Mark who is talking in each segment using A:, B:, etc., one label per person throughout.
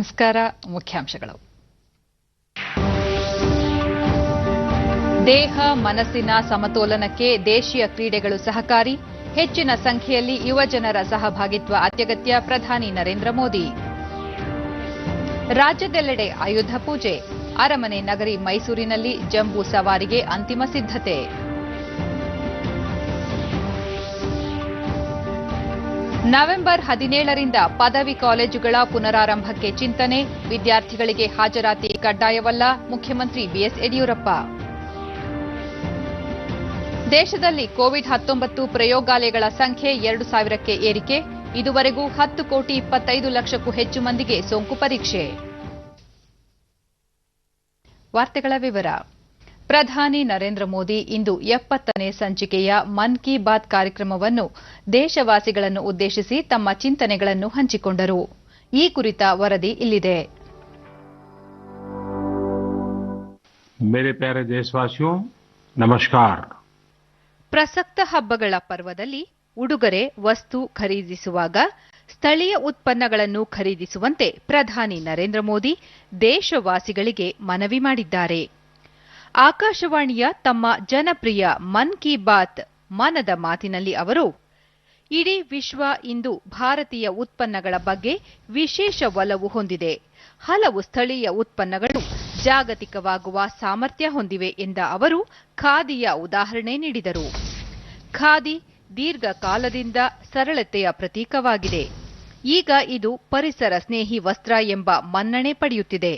A: ನಮಸ್ಕಾರ. ಮುಖ್ಯಾಂಶಗಳು. ದೇಹ ಮನಸ್ಸಿನ ಸಮತೋಲನಕ್ಕೆ ದೇಶೀಯ ಕ್ರೀಡೆಗಳು ಸಹಕಾರಿ. ಹೆಚ್ಚಿನ ಸಂಖ್ಯೆಯಲ್ಲಿ ಯುವಜನರ ಸಹಭಾಗಿತ್ವ ಅತ್ಯಗತ್ಯ. ಪ್ರಧಾನಿ ನರೇಂದ್ರ ಮೋದಿ. ರಾಜ್ಯದೆಲ್ಲೆಡೆ ಆಯುಧ ಪೂಜೆ. ಅರಮನೆ ನಗರಿ ಮೈಸೂರಿನಲ್ಲಿ ಜಂಬೂ ಸವಾರಿಗೆ ಅಂತಿಮ ಸಿದ್ಧತೆ. ನವೆಂಬರ್ 17ರಿಂದ ಪದವಿ ಕಾಲೇಜುಗಳ ಪುನರಾರಂಭಕ್ಕೆ ಚಿಂತನೆ. ವಿದ್ಯಾರ್ಥಿಗಳಿಗೆ ಹಾಜರಾತಿ ಕಡ್ಡಾಯವಲ್ಲ. ಮುಖ್ಯಮಂತ್ರಿ ಬಿಎಸ್ ಯಡಿಯೂರಪ್ಪ. ದೇಶದಲ್ಲಿ ಕೋವಿಡ್-19 ಪ್ರಯೋಗಾಲಯಗಳ ಸಂಖ್ಯೆ 2000ಕ್ಕೆ ಏರಿಕೆ. ಇದುವರೆಗೂ 10,25,00,000ಕ್ಕೂ ಹೆಚ್ಚು ಮಂದಿಗೆ ಸೋಂಕು ಪರೀಕ್ಷೆ. ವಾರ್ತೆಗಳ ವಿವರ. ಪ್ರಧಾನಿ ನರೇಂದ್ರ ಮೋದಿ ಇಂದು 70ನೇ ಸಂಚಿಕೆಯ ಮನ್ ಕಿ ಬಾತ್ ಕಾರ್ಯಕ್ರಮವನ್ನು ದೇಶವಾಸಿಗಳನ್ನು ಉದ್ದೇಶಿಸಿ ತಮ್ಮ ಚಿಂತನೆಗಳನ್ನು ಹಂಚಿಕೊಂಡರು. ಈ ಕುರಿತ ವರದಿ ಇಲ್ಲಿದೆ.
B: मेरे प्यारे देशवासियों, नमस्कार.
A: ಪ್ರಸಕ್ತ ಹಬ್ಬಗಳ ಪರ್ವದಲ್ಲಿ ಉಡುಗೊರೆ ವಸ್ತು ಖರೀದಿಸುವಾಗ ಸ್ಥಳೀಯ ಉತ್ಪನ್ನಗಳನ್ನು ಖರೀದಿಸುವಂತೆ ಪ್ರಧಾನಿ ನರೇಂದ್ರ ಮೋದಿ ದೇಶವಾಸಿಗಳಿಗೆ ಮನವಿ ಮಾಡಿದ್ದಾರೆ. ಆಕಾಶವಾಣಿಯ ತಮ್ಮ ಜನಪ್ರಿಯ ಮನ್ ಕಿ ಬಾತ್ ಮನದ ಮಾತಿನಲ್ಲಿ ಅವರು, ಇಡೀ ವಿಶ್ವ ಇಂದು ಭಾರತೀಯ ಉತ್ಪನ್ನಗಳ ಬಗ್ಗೆ ವಿಶೇಷ ಒಲವು ಹೊಂದಿದೆ. ಹಲವು ಸ್ಥಳೀಯ ಉತ್ಪನ್ನಗಳು ಜಾಗತಿಕವಾಗುವ ಸಾಮರ್ಥ್ಯ ಹೊಂದಿವೆ ಎಂದ ಅವರು ಖಾದಿಯ ಉದಾಹರಣೆ ನೀಡಿದರು. ಖಾದಿ ದೀರ್ಘಕಾಲದಿಂದ ಸರಳತೆಯ ಪ್ರತೀಕವಾಗಿದೆ. ಈಗ ಇದು ಪರಿಸರ ಸ್ನೇಹಿ ವಸ್ತ್ರ ಎಂಬ ಮನ್ನಣೆ ಪಡೆಯುತ್ತಿದೆ.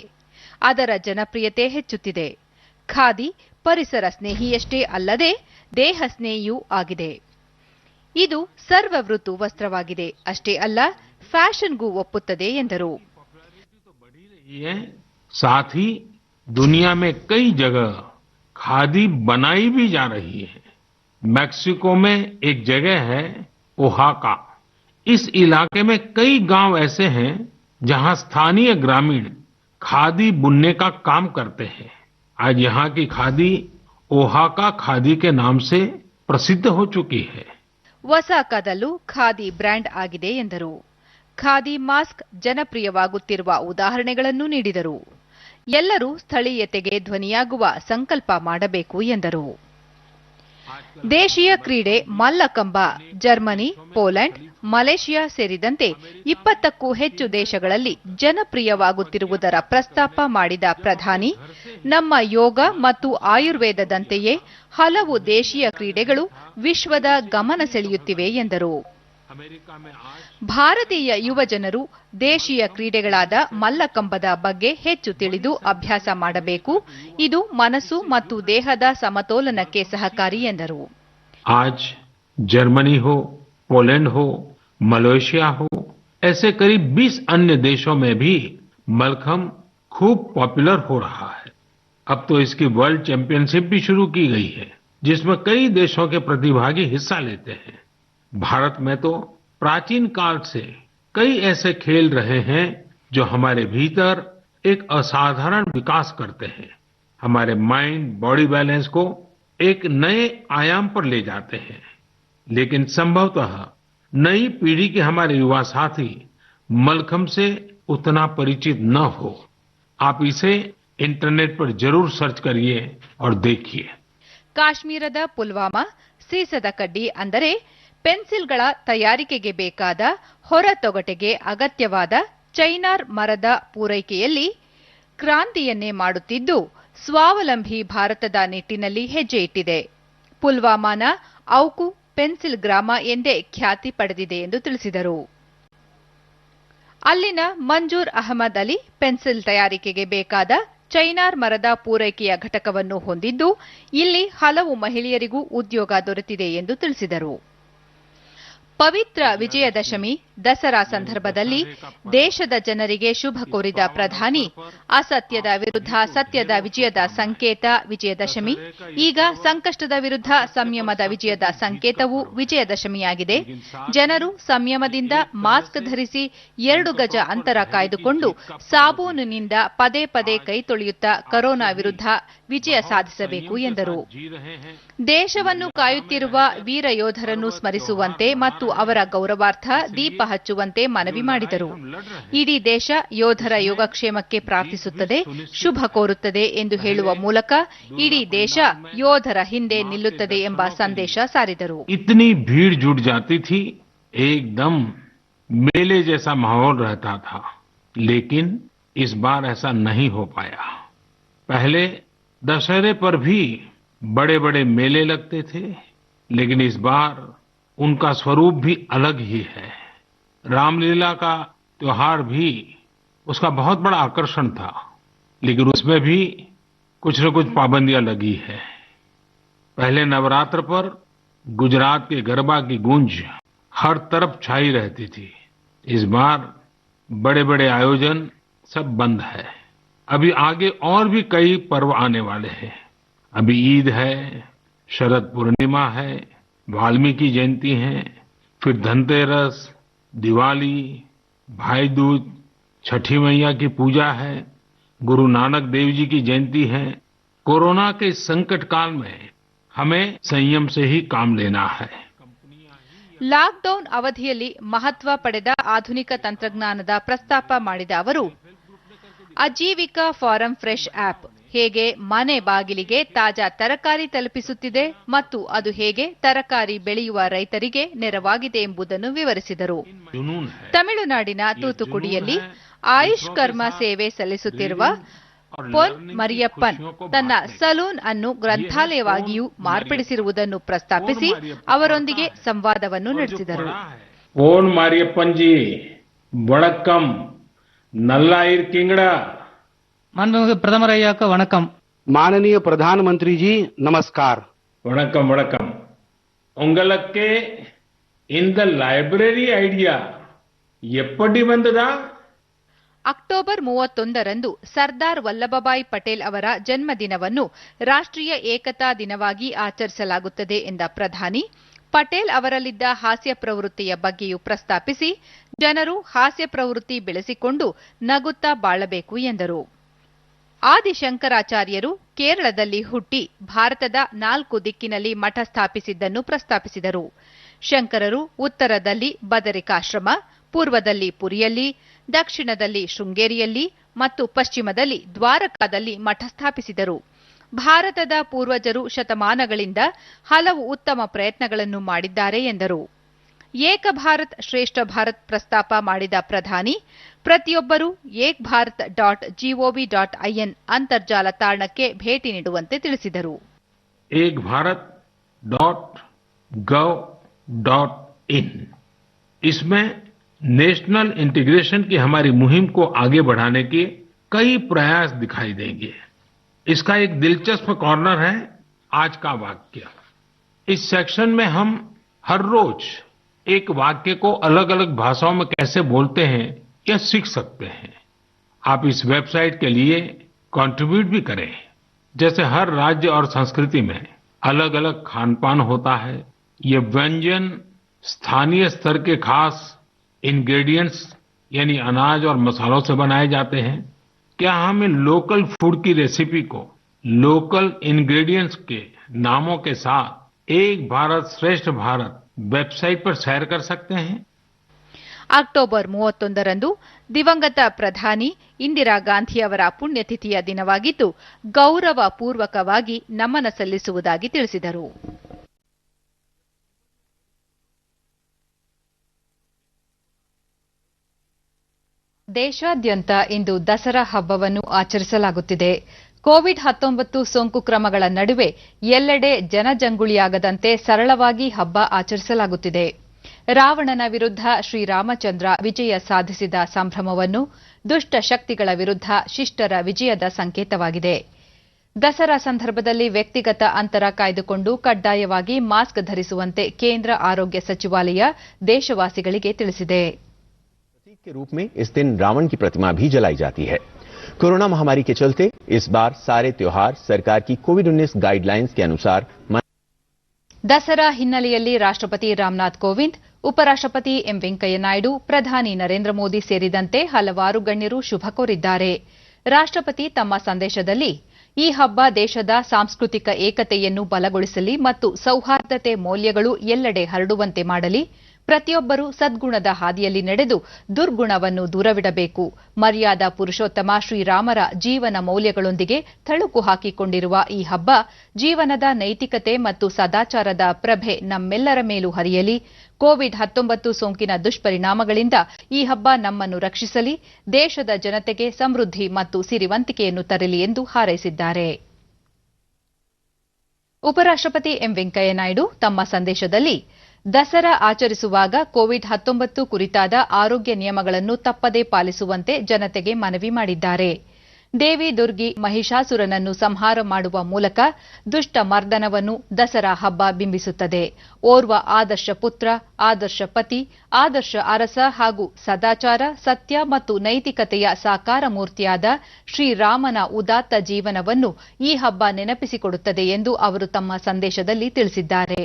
A: ಅದರ ಜನಪ್ರಿಯತೆ ಹೆಚ್ಚುತ್ತಿದೆ. ಖಾದಿ ಪರಿಸರ ಸ್ನೇಹಿಯಷ್ಟೇ ಅಲ್ಲದೆ ದೇಹ ಸ್ನೇಹಿಯೂ ಆಗಿದೆ. ಇದು ಸರ್ವಋತು ವಸ್ತ್ರವಾಗಿದೆ. ಅಷ್ಟೇ ಅಲ್ಲ, ಫ್ಯಾಷನ್ಗೂ ಒಪ್ಪುತ್ತದೆ ಎಂದರು.
B: साथ ही दुनिया में कई जगह खादी बनाई भी जा रही है. मैक्सिको में एक जगह है ओहाका. इस इलाके में कई गांव ऐसे हैं जहां स्थानीय ग्रामीण खादी बुनने का काम करते हैं. आज यहाँ की खादी ओहाका खादी के नाम से प्रसिद्ध हो चुकी है.
A: ಒಸಾಕಾದಲ್ಲೂ ಖಾದಿ ಬ್ರ್ಯಾಂಡ್ ಆಗಿದೆ ಎಂದರು. ಖಾದಿ ಮಾಸ್ಕ್ ಜನಪ್ರಿಯವಾಗುತ್ತಿರುವ ಉದಾಹರಣೆಗಳನ್ನು ನೀಡಿದರು. ಎಲ್ಲರೂ ಸ್ಥಳೀಯತೆಗೆ ಧ್ವನಿಯಾಗುವ ಸಂಕಲ್ಪ ಮಾಡಬೇಕು ಎಂದರು. ದೇಶೀಯ ಕ್ರೀಡೆ ಮಲ್ಲಕಂಬ ಜರ್ಮನಿ, ಪೋಲೆಂಡ್, ಮಲೇಷಿಯಾ ಸೇರಿದಂತೆ 20ಕ್ಕೂ ಹೆಚ್ಚು ದೇಶಗಳಲ್ಲಿ ಜನಪ್ರಿಯವಾಗುತ್ತಿರುವುದರ ಪ್ರಸ್ತಾಪ ಮಾಡಿದ ಪ್ರಧಾನಿ, ನಮ್ಮ ಯೋಗ ಮತ್ತು ಆಯುರ್ವೇದದಂತೆಯೇ ಹಲವು ದೇಶೀಯ ಕ್ರೀಡೆಗಳು ವಿಶ್ವದ ಗಮನ ಸೆಳೆಯುತ್ತಿವೆ ಎಂದರು. ಭಾರತೀಯ ಯುವಜನರು ದೇಶೀಯ ಕ್ರೀಡೆಗಳಾದ ಮಲ್ಲಕಂಬದ ಬಗ್ಗೆ ಹೆಚ್ಚು ತಿಳಿದು ಅಭ್ಯಾಸ ಮಾಡಬೇಕು. ಇದು ಮನಸ್ಸು ಮತ್ತು ದೇಹದ ಸಮತೋಲನಕ್ಕೆ ಸಹಕಾರಿ ಎಂದರು.
B: आज जर्मनी हो, पोलैंड हो, मलेशिया हो, ऐसे करीब 20 अन्य देशों में भी मलखम्ब खूब पॉपुलर हो रहा है. अब तो इसकी वर्ल्ड चैंपियनशिप भी शुरू की गई है, जिसमें कई देशों के प्रतिभागी हिस्सा लेते हैं. भारत में तो प्राचीन काल से कई ऐसे खेल रहे हैं जो हमारे भीतर एक असाधारण विकास करते हैं. हमारे माइंड बॉडी बैलेंस को एक नए आयाम पर ले जाते हैं. लेकिन संभवतः नई पीढ़ी के हमारे युवा साथी मलखम्ब से उतना परिचित न हो. आप इसे इंटरनेट पर जरूर सर्च करिए और देखिए.
A: ಕಾಶ್ಮೀರದ ಪುಲ್ವಾಮಾ ಸೀಸದ ಕಡ್ಡಿ ಅಂದರೆ ಪೆನ್ಸಿಲ್ಗಳ ತಯಾರಿಕೆಗೆ ಬೇಕಾದ ಹೊರತೊಗಟೆಗೆ ಅಗತ್ಯವಾದ ಚೈನಾರ್ ಮರದ ಪೂರೈಕೆಯಲ್ಲಿ ಕ್ರಾಂತಿಯನ್ನೇ ಮಾಡುತ್ತಿದ್ದು ಸ್ವಾವಲಂಬಿ ಭಾರತದ ನಿಟ್ಟಿನಲ್ಲಿ ಹೆಜ್ಜೆ ಇಟ್ಟಿದೆ. ಪುಲ್ವಾಮಾನ ಔಕು ಪೆನ್ಸಿಲ್ ಗ್ರಾಮ ಎಂದೇ ಖ್ಯಾತಿ ಪಡೆದಿದೆ ಎಂದು ತಿಳಿಸಿದರು. ಅಲ್ಲಿನ ಮಂಜೂರ್ ಅಹಮದ್ ಅಲಿ ಪೆನ್ಸಿಲ್ ತಯಾರಿಕೆಗೆ ಬೇಕಾದ ಚೈನಾರ್ ಮರದ ಪೂರೈಕೆಯ ಘಟಕವನ್ನು ಹೊಂದಿದ್ದು ಇಲ್ಲಿ ಹಲವು ಮಹಿಳೆಯರಿಗೂ ಉದ್ಯೋಗ ದೊರೆತಿದೆ ಎಂದು ತಿಳಿಸಿದರು. ಪವಿತ್ರ ವಿಜಯದಶಮಿ ದಸರಾ ಸಂದರ್ಭದಲ್ಲಿ ದೇಶದ ಜನರಿಗೆ ಶುಭ ಕೋರಿದ ಪ್ರಧಾನಿ, ಅಸತ್ಯದ ವಿರುದ್ಧ ಸತ್ಯದ ವಿಜಯದ ಸಂಕೇತ ವಿಜಯದಶಮಿ. ಈಗ ಸಂಕಷ್ಟದ ವಿರುದ್ಧ ಸಂಯಮದ ವಿಜಯದ ಸಂಕೇತವೂ ವಿಜಯದಶಮಿಯಾಗಿದೆ. ಜನರು ಸಂಯಮದಿಂದ ಮಾಸ್ಕ್ ಧರಿಸಿ 2 ಗಜ ಅಂತರ ಕಾಯ್ದುಕೊಂಡು ಸಾಬೂನಿನಿಂದ ಪದೇ ಪದೇ ಕೈ ತೊಳೆಯುತ್ತಾ ಕೊರೋನಾ ವಿರುದ್ಧ ವಿಜಯ ಸಾಧಿಸಬೇಕು ಎಂದರು. ದೇಶವನ್ನು ಕಾಯುತ್ತಿರುವ ವೀರ ಯೋಧರನ್ನು ಸ್ಮರಿಸುವಂತೆ ಮತ್ತು ಅವರ ಗೌರವಾರ್ಥ ದೀಪ ಹಚ್ಚುವಂತೆ ಮನವಿ ಮಾಡಿದರು. ಇಡೀ ದೇಶ ಯೋಧರ ಯೋಗಕ್ಷೇಮಕ್ಕೆ ಪ್ರಾರ್ಥಿಸುತ್ತದೆ, ಶುಭ ಕೋರುತ್ತದೆ ಎಂದು ಹೇಳುವ ಮೂಲಕ ಇಡೀ ದೇಶ ಯೋಧರ ಹಿಂದೆ ನಿಲ್ಲುತ್ತದೆ ಎಂಬ ಸಂದೇಶ ಸಾರಿದರು.
B: इतनी भीड़ जुट जाती थी, एकदम मेले जैसा माहौल रहता था, लेकिन इस बार ऐसा नहीं हो पाया. पहले दशहरे पर भी बड़े बड़े मेले लगते थे, लेकिन इस बार उनका स्वरूप भी अलग ही है. रामलीला का त्योहार भी उसका बहुत बड़ा आकर्षण था, लेकिन उसमें भी कुछ न कुछ पाबंदियां लगी है. पहले नवरात्र पर गुजरात के गरबा की गूंज हर तरफ छाई रहती थी. इस बार बड़े बड़े आयोजन सब बंद है. अभी आगे और भी कई पर्व आने वाले हैं. अभी ईद है, शरद पूर्णिमा है, वाल्मीकि जयंती है, फिर धनतेरस, दिवाली, भाई दूज, छठी मैया की पूजा है, गुरु नानक देव जी की जयंती है. कोरोना के इस संकट काल में हमें संयम से ही काम लेना है.
A: ಲಾಕ್ಡೌನ್ ಅವಧಿಯಲ್ಲಿ ಮಹತ್ವ ಪಡೆದ ಆಧುನಿಕ ತಂತ್ರಜ್ಞಾನದ ಪ್ರಸ್ತಾಪ ಮಾಡಿದ ಅವರು, ಅಜೀವಿಕಾ ಫಾರಂ ಫ್ರೆಶ್ ಆಪ್ ಹೇಗೆ ಮನೆ ಬಾಗಿಲಿಗೆ ತಾಜಾ ತರಕಾರಿ ತಲುಪಿಸುತ್ತಿದೆ ಮತ್ತು ಅದು ಹೇಗೆ ತರಕಾರಿ ಬೆಳೆಯುವ ರೈತರಿಗೆ ನೆರವಾಗಿದೆ ಎಂಬುದನ್ನು ವಿವರಿಸಿದರು. ತಮಿಳುನಾಡಿನ ತೂತುಕುಡಿಯಲ್ಲಿ ಆಯುಷ್ ಕರ್ಮ ಸೇವೆ ಸಲ್ಲಿಸುತ್ತಿರುವ ಪೊನ್ ಮರಿಯಪ್ಪನ್ ತನ್ನ ಸಲೂನ್ ಅನ್ನು ಗ್ರಂಥಾಲಯವಾಗಿಯೂ ಮಾರ್ಪಡಿಸಿರುವುದನ್ನು ಪ್ರಸ್ತಾಪಿಸಿ ಅವರೊಂದಿಗೆ ಸಂವಾದವನ್ನು ನಡೆಸಿದರು.
B: ಪೊನ್ ಮಾರಿಯಪ್ಪನ್ ಜಿ ವಣಕ್ಕಂ, ನಲ್ಲಾ ಇರ್ಕಿಂಗಡ.
C: ಮಾನ್ಯ ಪ್ರಥಮ ರೈಯಾಕ ವಣಕಂ.
D: माननीय प्रधानमंत्री जी नमस्कार.
B: वणक्कम वणक्कम. उंगलक्के இந்த ಲೈಬ್ರರಿ ಐಡಿಯಾ ಎಪ್ಪಡಿ ಬಂದದಾ?
A: ಅಕ್ಟೋಬರ್ 31ರಂದು ಸರ್ದಾರ್ ವಲ್ಲಭಭಾಯಿ ಪಟೇಲ್ ಅವರ ಜನ್ಮದಿನವನ್ನು ರಾಷ್ಟ್ರೀಯ ಏಕತಾ ದಿನವಾಗಿ ಆಚರಿಸಲಾಗುತ್ತದೆ ಎಂದ ಪ್ರಧಾನಿ, ಪಟೇಲ್ ಅವರಲ್ಲಿದ್ದ ಹಾಸ್ಯ ಪ್ರವೃತ್ತಿಯ ಬಗ್ಗೆಯೂ ಪ್ರಸ್ತಾಪಿಸಿ, ಜನರು ಹಾಸ್ಯ ಪ್ರವೃತ್ತಿ ಬೆಳೆಸಿಕೊಂಡು ನಗುತ್ತಾ ಬಾಳಬೇಕು ಎಂದರು. ಆದಿಶಂಕರಾಚಾರ್ಯರು ಕೇರಳದಲ್ಲಿ ಹುಟ್ಟಿ ಭಾರತದ 4 ದಿಕ್ಕಿನಲ್ಲಿ ಮಠ ಸ್ಥಾಪಿಸಿದ್ದನ್ನು ಪ್ರಸ್ತಾಪಿಸಿದರು. ಶಂಕರರು ಉತ್ತರದಲ್ಲಿ ಬದರಿಕಾಶ್ರಮ, ಪೂರ್ವದಲ್ಲಿ ಪುರಿಯಲ್ಲಿ, ದಕ್ಷಿಣದಲ್ಲಿ ಶೃಂಗೇರಿಯಲ್ಲಿ ಮತ್ತು ಪಶ್ಚಿಮದಲ್ಲಿ ದ್ವಾರಕಾದಲ್ಲಿ ಮಠ ಸ್ಥಾಪಿಸಿದರು. ಭಾರತದ ಪೂರ್ವಜರು ಶತಮಾನಗಳಿಂದ ಹಲವು ಉತ್ತಮ ಪ್ರಯತ್ನಗಳನ್ನು ಮಾಡಿದ್ದಾರೆ ಎಂದರು. ಏಕ ಭಾರತ್ ಶ್ರೇಷ್ಠ ಭಾರತ್ ಪ್ರಸ್ತಾಪ ಮಾಡಿದ ಪ್ರಧಾನಿ, ಪ್ರತಿಯೊಬ್ಬರೂ ಏಕ್ ಭಾರತ್ .gov.in ಅಂತರ್ಜಾಲ ತಾಣಕ್ಕೆ ಭೇಟಿ ನೀಡುವಂತೆ ತಿಳಿಸಿದರು.
B: एक भारत.gov.in इसमें नेशनल इंटीग्रेशन की हमारी मुहिम को आगे बढ़ाने के कई प्रयास दिखाई देंगे. इसका एक दिलचस्प कॉर्नर है आज का वाक्य. इस सेक्शन में हम हर रोज एक वाक्य को अलग अलग भाषाओं में कैसे बोलते हैं यह सीख सकते हैं. आप इस वेबसाइट के लिए कंट्रीब्यूट भी करें. जैसे हर राज्य और संस्कृति में अलग अलग खान पान होता है, ये व्यंजन स्थानीय स्तर के खास इंग्रेडिएंट्स यानी अनाज और मसालों से बनाए जाते हैं. क्या हम इन लोकल फूड की रेसिपी को लोकल इंग्रेडिएंट्स के नामों के साथ एक भारत श्रेष्ठ भारत वेबसाइट पर शेयर कर सकते हैं?
A: ಅಕ್ಟೋಬರ್ 31ರಂದು ದಿವಂಗತ ಪ್ರಧಾನಿ ಇಂದಿರಾ ಗಾಂಧಿ ಅವರ ಪುಣ್ಯತಿಥಿಯ ದಿನವಾಗಿದ್ದು, ಗೌರವ ಪೂರ್ವಕವಾಗಿ ನಮನ ಸಲ್ಲಿಸುವುದಾಗಿ ತಿಳಿಸಿದರು. ದೇಶಾದ್ಯಂತ ಇಂದು ದಸರಾ ಹಬ್ಬವನ್ನು ಆಚರಿಸಲಾಗುತ್ತಿದೆ. ಕೋವಿಡ್-19 ಸೋಂಕು ಕ್ರಮಗಳ ನಡುವೆ ಎಲ್ಲೆಡೆ ಜನಜಂಗುಳಿಯಾಗದಂತೆ ಸರಳವಾಗಿ ಹಬ್ಬ ಆಚರಿಸಲಾಗುತ್ತಿದೆ. ರಾವಣನ ವಿರುದ್ಧ ಶ್ರೀರಾಮಚಂದ್ರ ವಿಜಯ ಸಾಧಿಸಿದ ಸಂಭ್ರಮವನ್ನು ದುಷ್ಟ ಶಕ್ತಿಗಳ ವಿರುದ್ಧ ಶಿಷ್ಟರ ವಿಜಯದ ಸಂಕೇತವಾಗಿದೆ. ದಸರಾ ಸಂದರ್ಭದಲ್ಲಿ ವ್ಯಕ್ತಿಗತ ಅಂತರ ಕಾಯ್ದುಕೊಂಡು ಕಡ್ಡಾಯವಾಗಿ ಮಾಸ್ಕ್ ಧರಿಸುವಂತೆ ಕೇಂದ್ರ ಆರೋಗ್ಯ ಸಚಿವಾಲಯ ದೇಶವಾಸಿಗಳಿಗೆ ತಿಳಿಸಿದೆ.
E: प्रतीक के रूप में इस दिन रावण की प्रतिमा भी जलाई जाती है. कोरोना महामारी के चलते इस बार सारे त्योहार सरकार की कोविड-19 गाइडलाइंस के अनुसार
A: ದಸರಾ ಹಿನ್ನೆಲೆಯಲ್ಲಿ ರಾಷ್ಟ್ರಪತಿ ರಾಮನಾಥ್ ಕೋವಿಂದ್, ಉಪರಾಷ್ಟ್ರಪತಿ ಎಂ ವೆಂಕಯ್ಯ ನಾಯ್ಡು, ಪ್ರಧಾನಿ ನರೇಂದ್ರ ಮೋದಿ ಸೇರಿದಂತೆ ಹಲವಾರು ಗಣ್ಯರು ಶುಭ ಕೋರಿದ್ದಾರೆ. ರಾಷ್ಟ್ರಪತಿ ತಮ್ಮ ಸಂದೇಶದಲ್ಲಿ ಈ ಹಬ್ಬ ದೇಶದ ಸಾಂಸ್ಕೃತಿಕ ಏಕತೆಯನ್ನು ಬಲಗೊಳಿಸಲಿ ಮತ್ತು ಸೌಹಾರ್ದತೆ ಮೌಲ್ಯಗಳು ಎಲ್ಲೆಡೆ ಹರಡುವಂತೆ ಮಾಡಲಿ, ಪ್ರತಿಯೊಬ್ಬರೂ ಸದ್ಗುಣದ ಹಾದಿಯಲ್ಲಿ ನಡೆದು ದುರ್ಗುಣವನ್ನು ದೂರವಿಡಬೇಕು. ಮರ್ಯಾದಾ ಪುರುಷೋತ್ತಮ ಶ್ರೀರಾಮರ ಜೀವನ ಮೌಲ್ಯಗಳೊಂದಿಗೆ ಥಳುಕು ಹಾಕಿಕೊಂಡಿರುವ ಈ ಹಬ್ಬ ಜೀವನದ ನೈತಿಕತೆ ಮತ್ತು ಸದಾಚಾರದ ಪ್ರಭೆ ನಮ್ಮೆಲ್ಲರ ಮೇಲೂ ಹರಿಯಲಿ. ಕೋವಿಡ್-19 ಸೋಂಕಿನ ದುಷ್ಪರಿಣಾಮಗಳಿಂದ ಈ ಹಬ್ಬ ನಮ್ಮನ್ನು ರಕ್ಷಿಸಲಿ, ದೇಶದ ಜನತೆಗೆ ಸಮೃದ್ಧಿ ಮತ್ತು ಸಿರಿವಂತಿಕೆಯನ್ನು ತರಲಿ ಎಂದು ಹಾರೈಸಿದ್ದಾರೆ. ಉಪರಾಷ್ಟ್ರಪತಿ ಎಂ ವೆಂಕಯ್ಯ ನಾಯ್ಡು ತಮ್ಮ ಸಂದೇಶದಲ್ಲಿ ದಸರಾ ಆಚರಿಸುವಾಗ ಕೋವಿಡ್-19 ಕುರಿತಾದ ಆರೋಗ್ಯ ನಿಯಮಗಳನ್ನು ತಪ್ಪದೇ ಪಾಲಿಸುವಂತೆ ಜನತೆಗೆ ಮನವಿ ಮಾಡಿದ್ದಾರೆ. ದೇವಿ ದುರ್ಗಿ ಮಹಿಷಾಸುರನನ್ನು ಸಂಹಾರ ಮಾಡುವ ಮೂಲಕ ದುಷ್ಟ ಮರ್ದನವನ್ನು ದಸರಾ ಹಬ್ಬ ಬಿಂಬಿಸುತ್ತದೆ. ಓರ್ವ ಆದರ್ಶ ಪುತ್ರ, ಆದರ್ಶ ಪತಿ, ಆದರ್ಶ ಅರಸ ಹಾಗೂ ಸದಾಚಾರ, ಸತ್ಯ ಮತ್ತು ನೈತಿಕತೆಯ ಸಾಕಾರ ಮೂರ್ತಿಯಾದ ಶ್ರೀರಾಮನ ಉದಾತ್ತ ಜೀವನವನ್ನು ಈ ಹಬ್ಬ ನೆನಪಿಸಿಕೊಡುತ್ತದೆ ಎಂದು ಅವರು ತಮ್ಮ ಸಂದೇಶದಲ್ಲಿ ತಿಳಿಸಿದ್ದಾರೆ.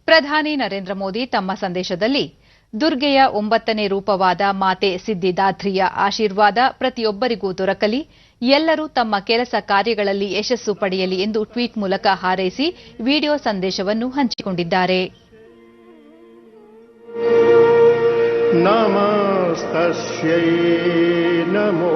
A: ಪ್ರಧಾನಿ ನರೇಂದ್ರ ಮೋದಿ ತಮ್ಮ ಸಂದೇಶದಲ್ಲಿ ದುರ್ಗೆಯ 9ನೇ ರೂಪವಾದ ಮಾತೆ ಸಿದ್ಧಿದಾತ್ರಿಯ ಆಶೀರ್ವಾದ ಪ್ರತಿಯೊಬ್ಬರಿಗೂ ದೊರಕಲಿ, ಎಲ್ಲರೂ ತಮ್ಮ ಕೆಲಸ ಕಾರ್ಯಗಳಲ್ಲಿ ಯಶಸ್ಸು ಪಡೆಯಲಿ ಎಂದು ಟ್ವೀಟ್ ಮೂಲಕ ಹಾರೈಸಿ ವಿಡಿಯೋ ಸಂದೇಶವನ್ನು ಹಂಚಿಕೊಂಡಿದ್ದಾರೆ.
F: ನಮಸ್ತಸ್ಯೈ ನಮೋ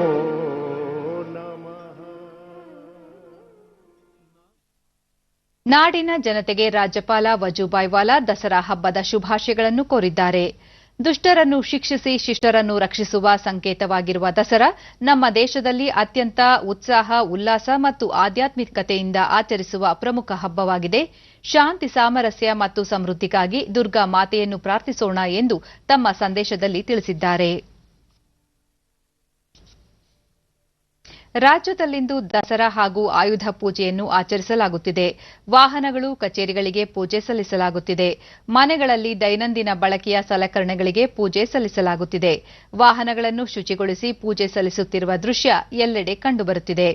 A: ನಾಡಿನ ಜನತೆಗೆ ರಾಜ್ಯಪಾಲ ವಜೂಭಾಯಿ ವಾಲಾ ದಸರಾ ಹಬ್ಬದ ಶುಭಾಶಯಗಳನ್ನು ಕೋರಿದ್ದಾರೆ. ದುಷ್ಟರನ್ನು ಶಿಕ್ಷಿಸಿ ಶಿಷ್ಟರನ್ನು ರಕ್ಷಿಸುವ ಸಂಕೇತವಾಗಿರುವ ದಸರಾ ನಮ್ಮ ದೇಶದಲ್ಲಿ ಅತ್ಯಂತ ಉತ್ಸಾಹ, ಉಲ್ಲಾಸ ಮತ್ತು ಆಧ್ಯಾತ್ಮಿಕತೆಯಿಂದ ಆಚರಿಸುವ ಪ್ರಮುಖ ಹಬ್ಬವಾಗಿದೆ. ಶಾಂತಿ, ಸಾಮರಸ್ಯ ಮತ್ತು ಸಮೃದ್ಧಿಗಾಗಿ ದುರ್ಗಾ ಮಾತೆಯನ್ನು ಪ್ರಾರ್ಥಿಸೋಣ ಎಂದು ತಮ್ಮ ಸಂದೇಶದಲ್ಲಿ ತಿಳಿಸಿದ್ದಾರೆ. ರಾಜ್ಯದಲ್ಲಿಂದು ದಸರಾ ಹಾಗೂ ಆಯುಧ ಪೂಜೆಯನ್ನು ಆಚರಿಸಲಾಗುತ್ತಿದೆ. ವಾಹನಗಳು, ಕಚೇರಿಗಳಿಗೆ ಪೂಜೆ ಸಲ್ಲಿಸಲಾಗುತ್ತಿದೆ. ಮನೆಗಳಲ್ಲಿ ದೈನಂದಿನ ಬಳಕೆಯ ಸಲಕರಣೆಗಳಿಗೆ ಪೂಜೆ ಸಲ್ಲಿಸಲಾಗುತ್ತಿದೆ. ವಾಹನಗಳನ್ನು ಶುಚಿಗೊಳಿಸಿ ಪೂಜೆ ಸಲ್ಲಿಸುತ್ತಿರುವ ದೃಶ್ಯ ಎಲ್ಲೆಡೆ ಕಂಡುಬರುತ್ತಿದೆ.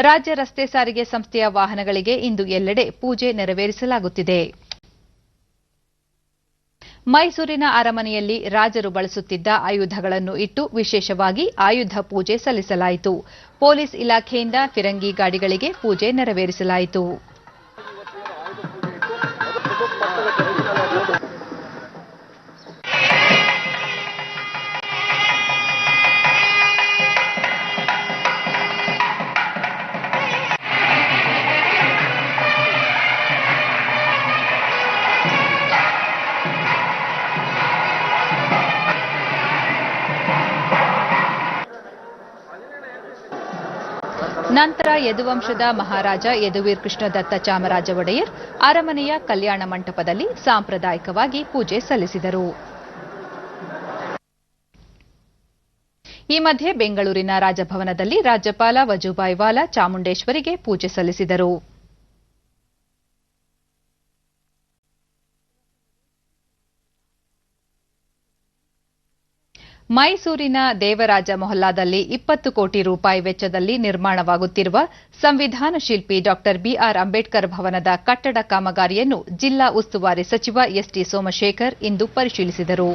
A: ರಾಜ್ಯ ರಸ್ತೆ ಸಾರಿಗೆ ಸಂಸ್ಥೆಯ ವಾಹನಗಳಿಗೆ ಇಂದು ಎಲ್ಲೆಡೆ ಪೂಜೆ ನೆರವೇರಿಸಲಾಗುತ್ತಿದೆ. ಮೈಸೂರಿನ ಅರಮನೆಯಲ್ಲಿ ರಾಜರು ಬಳಸುತ್ತಿದ್ದ ಆಯುಧಗಳನ್ನು ಇಟ್ಟು ವಿಶೇಷವಾಗಿ ಆಯುಧ ಪೂಜೆ ಸಲ್ಲಿಸಲಾಯಿತು. ಪೊಲೀಸ್ ಇಲಾಖೆಯಿಂದ ಫಿರಂಗಿ ಗಾಡಿಗಳಿಗೆ ಪೂಜೆ ನೆರವೇರಿಸಲಾಯಿತು. ನಂತರ ಯದುವಂಶದ ಮಹಾರಾಜ ಯದುವೀರ್ ಕೃಷ್ಣದತ್ತ ಚಾಮರಾಜ ಒಡೆಯರ್ ಅರಮನೆಯ ಕಲ್ಯಾಣ ಮಂಟಪದಲ್ಲಿ ಸಾಂಪ್ರದಾಯಿಕವಾಗಿ ಪೂಜೆ ಸಲ್ಲಿಸಿದರು. ಈ ಮಧ್ಯೆ ಬೆಂಗಳೂರಿನ ರಾಜಭವನದಲ್ಲಿ ರಾಜ್ಯಪಾಲ ವಜೂಭಾಯಿ ವಾಲಾ ಚಾಮುಂಡೇಶ್ವರಿಗೆ ಪೂಜೆ ಸಲ್ಲಿಸಿದರು. ಮೈಸೂರಿನ ದೇವರಾಜ ಮೊಹಲ್ಲಾದಲ್ಲಿ 20 ಕೋಟಿ ರೂಪಾಯಿ ವೆಚ್ಚದಲ್ಲಿ ನಿರ್ಮಾಣವಾಗುತ್ತಿರುವ ಸಂವಿಧಾನ ಶಿಲ್ಪಿ ಡಾ ಬಿಆರ್ ಅಂಬೇಡ್ಕರ್ ಭವನದ ಕಟ್ಟಡ ಕಾಮಗಾರಿಯನ್ನು ಜಿಲ್ಲಾ ಉಸ್ತುವಾರಿ ಸಚಿವ ಎಸ್ಟಿ ಸೋಮಶೇಖರ್ ಇಂದು ಪರಿಶೀಲಿಸಿದರು.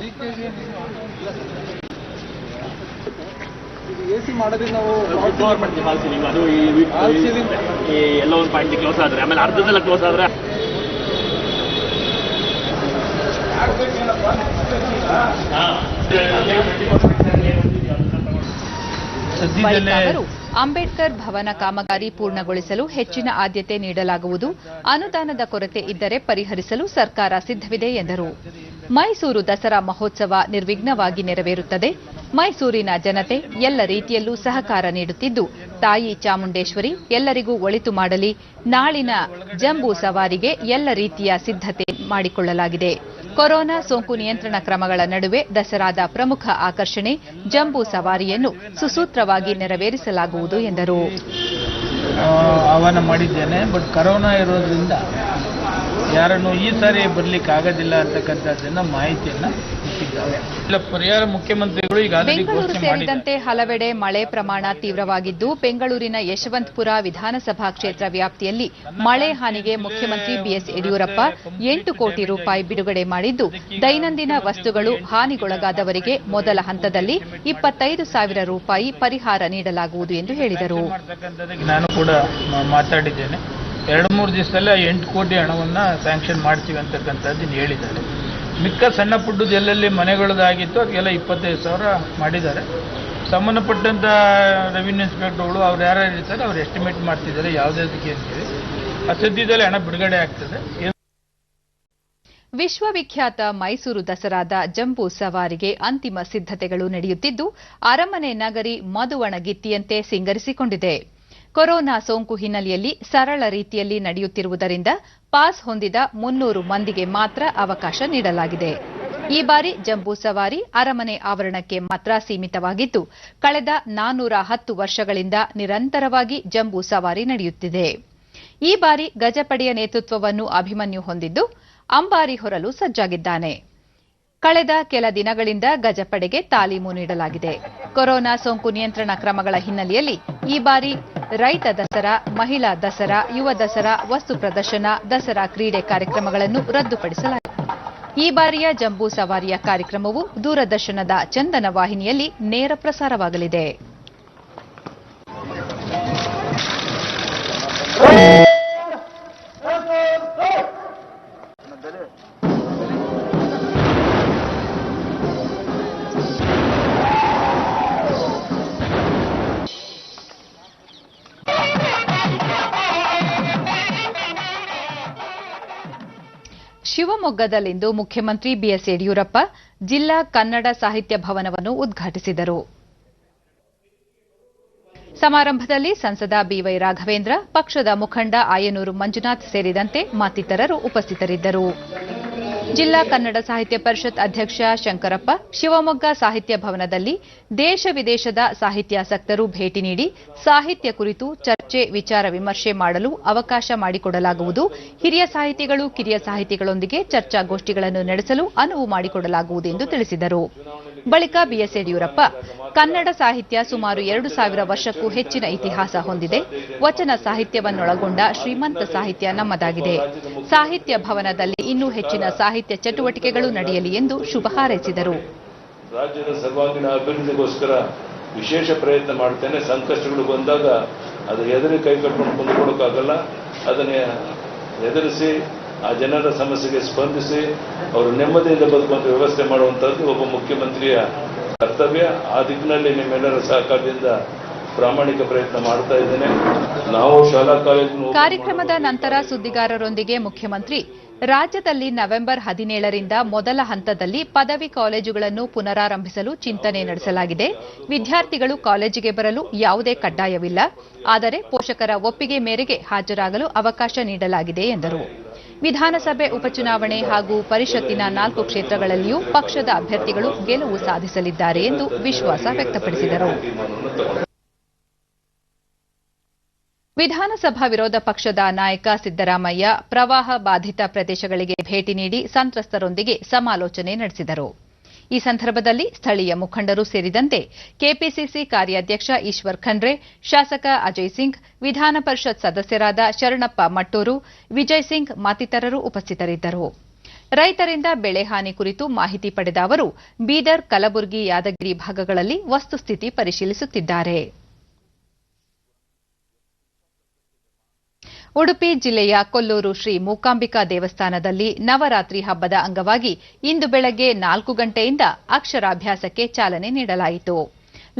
A: ಬಳಿಕ ಅವರು ಅಂಬೇಡ್ಕರ್ ಭವನ ಕಾಮಗಾರಿ ಪೂರ್ಣಗೊಳಿಸಲು ಹೆಚ್ಚಿನ ಆದ್ಯತೆ ನೀಡಲಾಗುವುದು, ಅನುದಾನದ ಕೊರತೆ ಇದ್ದರೆ ಪರಿಹರಿಸಲು ಸರ್ಕಾರ ಸಿದ್ಧವಿದೆ ಎಂದರು. ಮೈಸೂರು ದಸರಾ ಮಹೋತ್ಸವ ನಿರ್ವಿಘ್ನವಾಗಿ ನೆರವೇರುತ್ತದೆ. ಮೈಸೂರಿನ ಜನತೆ ಎಲ್ಲ ರೀತಿಯಲ್ಲೂ ಸಹಕಾರ ನೀಡುತ್ತಿದ್ದು, ತಾಯಿ ಚಾಮುಂಡೇಶ್ವರಿ ಎಲ್ಲರಿಗೂ ಒಳಿತು ಮಾಡಲಿ. ನಾಳಿನ ಜಂಬೂ ಸವಾರಿಗೆ ಎಲ್ಲ ರೀತಿಯ ಸಿದ್ಧತೆ ಮಾಡಿಕೊಳ್ಳಲಾಗಿದೆ. ಕೊರೋನಾ ಸೋಂಕು ನಿಯಂತ್ರಣ ಕ್ರಮಗಳ ನಡುವೆ ದಸರಾದ ಪ್ರಮುಖ ಆಕರ್ಷಣೆ ಜಂಬೂ ಸವಾರಿಯನ್ನು ಸುಸೂತ್ರವಾಗಿ ನೆರವೇರಿಸಲಾಗುವುದು ಎಂದರು.
G: ಆಹ್ವಾನ ಮಾಡಿದ್ದೇನೆ, ಬಟ್ ಕೊರೋನಾ ಇರೋದ್ರಿಂದ ಯಾರನ್ನು ಈ ಸಾರಿ ಬರ್ಲಿಕ್ಕೆ ಆಗೋದಿಲ್ಲ ಅಂತಕ್ಕಂಥದ್ದನ್ನ ಮಾಹಿತಿಯನ್ನ ಕೊಟ್ಟಿದ್ದಾರೆ. ಇಲ್ಲ, ಪರಿಹಾರ ಮುಖ್ಯಮಂತ್ರಿಗಳು ಈಗಾಗಲೇ
A: ಬೆಂಗಳೂರು ಸೇರಿದಂತೆ ಹಲವೆಡೆ ಮಳೆ ಪ್ರಮಾಣ ತೀವ್ರವಾಗಿದ್ದು, ಬೆಂಗಳೂರಿನ ಯಶವಂತಪುರ ವಿಧಾನಸಭಾ ಕ್ಷೇತ್ರ ವ್ಯಾಪ್ತಿಯಲ್ಲಿ ಮಳೆ ಹಾನಿಗೆ ಮುಖ್ಯಮಂತ್ರಿ ಬಿಎಸ್ ಯಡಿಯೂರಪ್ಪ 8 ಕೋಟಿ ರೂಪಾಯಿ ಬಿಡುಗಡೆ ಮಾಡಿದ್ದು, ದೈನಂದಿನ ವಸ್ತುಗಳು ಹಾನಿಗೊಳಗಾದವರಿಗೆ ಮೊದಲ ಹಂತದಲ್ಲಿ 25,000 ರೂಪಾಯಿ ಪರಿಹಾರ ನೀಡಲಾಗುವುದು ಎಂದು ಹೇಳಿದರು.
G: ನಾನು ಕೂಡ ಮಾತಾಡಿದ್ದೇನೆ. 2-3 ದಿವಸದಲ್ಲೇ 8 ಕೋಟಿ ಹಣವನ್ನು ಸ್ಯಾಂಕ್ಷನ್ ಮಾಡ್ತೀವಿ ಅಂತಕ್ಕಂಥದ್ದನ್ನು ಹೇಳಿದ್ದಾರೆ. ಮಿಕ್ಕ ಸಣ್ಣ ಪುಟ್ಟದ್ದು ಎಲ್ಲೆಲ್ಲಿ ಮನೆಗಳದಾಗಿತ್ತು ಅದಕ್ಕೆಲ್ಲ 25,000 ಮಾಡಿದ್ದಾರೆ. ಸಂಬಂಧಪಟ್ಟಂಥ ರೆವಿನ್ಯೂ ಇನ್ಸ್ಪೆಕ್ಟರ್ಗಳು ಅವ್ರು ಯಾರು ಇರ್ತಾರೆ ಅವ್ರು ಎಸ್ಟಿಮೇಟ್ ಮಾಡ್ತಿದ್ದಾರೆ ಯಾವುದಕ್ಕೆ ಅಂತೇಳಿ. ಸದ್ಯದಲ್ಲಿ ಹಣ ಬಿಡುಗಡೆ ಆಗ್ತದೆ.
A: ವಿಶ್ವವಿಖ್ಯಾತ ಮೈಸೂರು ದಸರಾದ ಜಂಬೂ ಸವಾರಿಗೆ ಅಂತಿಮ ಸಿದ್ಧತೆಗಳು ನಡೆಯುತ್ತಿದ್ದು ಅರಮನೆ ನಗರಿ ಮದುವಣಗಿತ್ತಿಯಂತೆ ಸಿಂಗರಿಸಿಕೊಂಡಿದೆ. ಕೊರೋನಾ ಸೋಂಕು ಹಿನ್ನೆಲೆಯಲ್ಲಿ ಸರಳ ರೀತಿಯಲ್ಲಿ ನಡೆಯುತ್ತಿರುವುದರಿಂದ ಪಾಸ್ ಹೊಂದಿದ 300 ಮಂದಿಗೆ ಮಾತ್ರ ಅವಕಾಶ ನೀಡಲಾಗಿದೆ. ಈ ಬಾರಿ ಜಂಬೂ ಸವಾರಿ ಅರಮನೆ ಆವರಣಕ್ಕೆ ಮಾತ್ರ ಸೀಮಿತವಾಗಿದ್ದು ಕಳೆದ 410 ವರ್ಷಗಳಿಂದ ನಿರಂತರವಾಗಿ ಜಂಬೂ ಸವಾರಿ ನಡೆಯುತ್ತಿದೆ. ಈ ಬಾರಿ ಗಜಪಡೆಯ ನೇತೃತ್ವವನ್ನು ಅಭಿಮನ್ಯು ಹೊಂದಿದ್ದು ಅಂಬಾರಿ ಹೊರಲು ಸಜ್ಜಾಗಿದ್ದಾನೆ. ಕಳೆದ ಕೆಲ ದಿನಗಳಿಂದ ಗಜಪಡೆಗೆ ತಾಲೀಮು ನೀಡಲಾಗಿದೆ. ಕೊರೋನಾ ಸೋಂಕು ನಿಯಂತ್ರಣ ಕ್ರಮಗಳ ಹಿನ್ನೆಲೆಯಲ್ಲಿ ಈ ಬಾರಿ ರೈತ ದಸರಾ, ಮಹಿಳಾ ದಸರಾ, ಯುವ ದಸರಾ, ವಸ್ತು ಪ್ರದರ್ಶನ, ದಸರಾ ಕ್ರೀಡೆ ಕಾರ್ಯಕ್ರಮಗಳನ್ನು ರದ್ದುಪಡಿಸಲಾಗಿದೆ. ಈ ಬಾರಿಯ ಜಂಬೂ ಸವಾರಿಯ ಕಾರ್ಯಕ್ರಮವು ದೂರದರ್ಶನದ ಚಂದನ ವಾಹಿನಿಯಲ್ಲಿ ನೇರ ಪ್ರಸಾರವಾಗಲಿದೆ. ಶಿವಮೊಗ್ಗದಲ್ಲಿಂದು ಮುಖ್ಯಮಂತ್ರಿ ಬಿಎಸ್ ಯಡಿಯೂರಪ್ಪ ಜಿಲ್ಲಾ ಕನ್ನಡ ಸಾಹಿತ್ಯ ಭವನವನ್ನು ಉದ್ಘಾಟಿಸಿದರು. ಸಮಾರಂಭದಲ್ಲಿ ಸಂಸದ ಬಿವೈ ರಾಘವೇಂದ್ರ, ಪಕ್ಷದ ಮುಖಂಡ ಆಯನೂರು ಮಂಜುನಾಥ್ ಸೇರಿದಂತೆ ಮತ್ತಿತರರು ಉಪಸ್ಥಿತರಿದ್ದರು. ಜಿಲ್ಲಾ ಕನ್ನಡ ಸಾಹಿತ್ಯ ಪರಿಷತ್ ಅಧ್ಯಕ್ಷ ಶಂಕರಪ್ಪ ಶಿವಮೊಗ್ಗ ಸಾಹಿತ್ಯ ಭವನದಲ್ಲಿ ದೇಶ ವಿದೇಶದ ಸಾಹಿತ್ಯಾಸಕ್ತರು ಭೇಟಿ ನೀಡಿ ಸಾಹಿತ್ಯ ಕುರಿತು ಚರ್ಚೆ, ವಿಚಾರ ವಿಮರ್ಶೆ ಮಾಡಲು ಅವಕಾಶ ಮಾಡಿಕೊಡಲಾಗುವುದು. ಹಿರಿಯ ಸಾಹಿತಿಗಳು, ಕಿರಿಯ ಸಾಹಿತಿಗಳೊಂದಿಗೆ ಚರ್ಚಾಗೋಷ್ಠಿಗಳನ್ನು ನಡೆಸಲು ಅನುವು ಮಾಡಿಕೊಡಲಾಗುವುದು ಎಂದು ತಿಳಿಸಿದರು. ಬಳಿಕ ಬಿಎಸ್ ಯಡಿಯೂರಪ್ಪ, ಕನ್ನಡ ಸಾಹಿತ್ಯ ಸುಮಾರು 2,000 ವರ್ಷಕ್ಕೂ ಹೆಚ್ಚಿನ ಇತಿಹಾಸ ಹೊಂದಿದೆ. ವಚನ ಸಾಹಿತ್ಯವನ್ನೊಳಗೊಂಡ ಶ್ರೀಮಂತ ಸಾಹಿತ್ಯ ನಮ್ಮದಾಗಿದೆ. ಸಾಹಿತ್ಯ ಭವನದಲ್ಲಿ ಇನ್ನೂ ಹೆಚ್ಚಿನ ಸಾಹಿತ್ಯ ಚಟುವಟಿಕೆಗಳು ನಡೆಯಲಿ ಎಂದು ಶುಭ ಹಾರೈಸಿದರು.
H: ರಾಜ್ಯದ ಸರ್ವಾಂಗೀಣ ಅಭಿವೃದ್ಧಿಗೋಸ್ಕರ ವಿಶೇಷ ಪ್ರಯತ್ನ ಮಾಡ್ತೇನೆ. ಸಂಕಷ್ಟಗಳು ಬಂದಾಗ ಅದು ಎದುರು ಕೈ ಕಟ್ಕೊಂಡು ಕುಂದುಕೊಡೋಕ್ಕಾಗಲ್ಲ. ಅದನ್ನೇ ಎದುರಿಸಿ ಆ ಜನರ ಸಮಸ್ಯೆಗೆ ಸ್ಪಂದಿಸಿ ಅವರು ನೆಮ್ಮದಿಯಿಂದ ಬದುಕುವಂತ ವ್ಯವಸ್ಥೆ ಮಾಡುವಂತದ್ದು ಒಬ್ಬ ಮುಖ್ಯಮಂತ್ರಿಯ ಕರ್ತವ್ಯ. ಆ ದಿಕ್ಕಿನಲ್ಲಿ ನಿಮ್ಮೆಲ್ಲರ ಸಹಕಾರದಿಂದ ಪ್ರಾಮಾಣಿಕ ಪ್ರಯತ್ನ ಮಾಡ್ತಾ ಇದ್ದೇನೆ. ನಾವು ಶಾಲಾ ಕಾಲೇಜು
A: ಕಾರ್ಯಕ್ರಮದ ನಂತರ ಸುದ್ದಿಗಾರರೊಂದಿಗೆ ಮುಖ್ಯಮಂತ್ರಿ ರಾಜ್ಯದಲ್ಲಿ ನವೆಂಬರ್ 17ರಿಂದ ಮೊದಲ ಹಂತದಲ್ಲಿ ಪದವಿ ಕಾಲೇಜುಗಳನ್ನು ಪುನರಾರಂಭಿಸಲು ಚಿಂತನೆ ನಡೆಸಲಾಗಿದೆ. ವಿದ್ಯಾರ್ಥಿಗಳು ಕಾಲೇಜಿಗೆ ಬರಲು ಯಾವುದೇ ಕಡ್ಡಾಯವಿಲ್ಲ. ಆದರೆ ಪೋಷಕರ ಒಪ್ಪಿಗೆ ಮೇರೆಗೆ ಹಾಜರಾಗಲು ಅವಕಾಶ ನೀಡಲಾಗಿದೆ ಎಂದರು. ವಿಧಾನಸಭೆ ಉಪಚುನಾವಣೆ ಹಾಗೂ ಪರಿಷತ್ತಿನ 4 ಕ್ಷೇತ್ರಗಳಲ್ಲಿಯೂ ಪಕ್ಷದ ಅಭ್ಯರ್ಥಿಗಳು ಗೆಲುವು ಸಾಧಿಸಲಿದ್ದಾರೆ ಎಂದು ವಿಶ್ವಾಸ ವ್ಯಕ್ತಪಡಿಸಿದರು. ವಿಧಾನಸಭಾ ವಿರೋಧ ಪಕ್ಷದ ನಾಯಕ ಸಿದ್ದರಾಮಯ್ಯ ಪ್ರವಾಹ ಬಾಧಿತ ಪ್ರದೇಶಗಳಿಗೆ ಭೇಟಿ ನೀಡಿ ಸಂತ್ರಸ್ತರೊಂದಿಗೆ ಸಮಾಲೋಚನೆ ನಡೆಸಿದರು. ಈ ಸಂದರ್ಭದಲ್ಲಿ ಸ್ಥಳೀಯ ಮುಖಂಡರು ಸೇರಿದಂತೆ ಕೆಪಿಸಿಸಿ ಕಾರ್ಯಾಧ್ಯಕ್ಷ ಈಶ್ವರ್ ಖಂಡ್ರೆ, ಶಾಸಕ ಅಜಯ್ ಸಿಂಗ್, ವಿಧಾನ ಪರಿಷತ್ ಸದಸ್ಯರಾದ ಶರಣಪ್ಪ ಮಟ್ಟೂರು, ವಿಜಯ್ ಸಿಂಗ್ ಮತ್ತಿತರರು ಉಪಸ್ಥಿತರಿದ್ದರು. ರೈತರಿಂದ ಬೆಳೆ ಹಾನಿ ಕುರಿತು ಮಾಹಿತಿ ಪಡೆದ ಅವರು ಬೀದರ್, ಕಲಬುರಗಿ, ಯಾದಗಿರಿ ಭಾಗಗಳಲ್ಲಿ ವಸ್ತುಸ್ಥಿತಿ ಪರಿಶೀಲಿಸುತ್ತಿದ್ದಾರೆ. ಉಡುಪಿ ಜಿಲ್ಲೆಯ ಕೊಲ್ಲೂರು ಶ್ರೀ ಮೂಕಾಂಬಿಕಾ ದೇವಸ್ಥಾನದಲ್ಲಿ ನವರಾತ್ರಿ ಹಬ್ಬದ ಅಂಗವಾಗಿ ಇಂದು ಬೆಳಗ್ಗೆ 4 ಗಂಟೆಯಿಂದ ಅಕ್ಷರಾಭ್ಯಾಸಕ್ಕೆ ಚಾಲನೆ ನೀಡಲಾಯಿತು.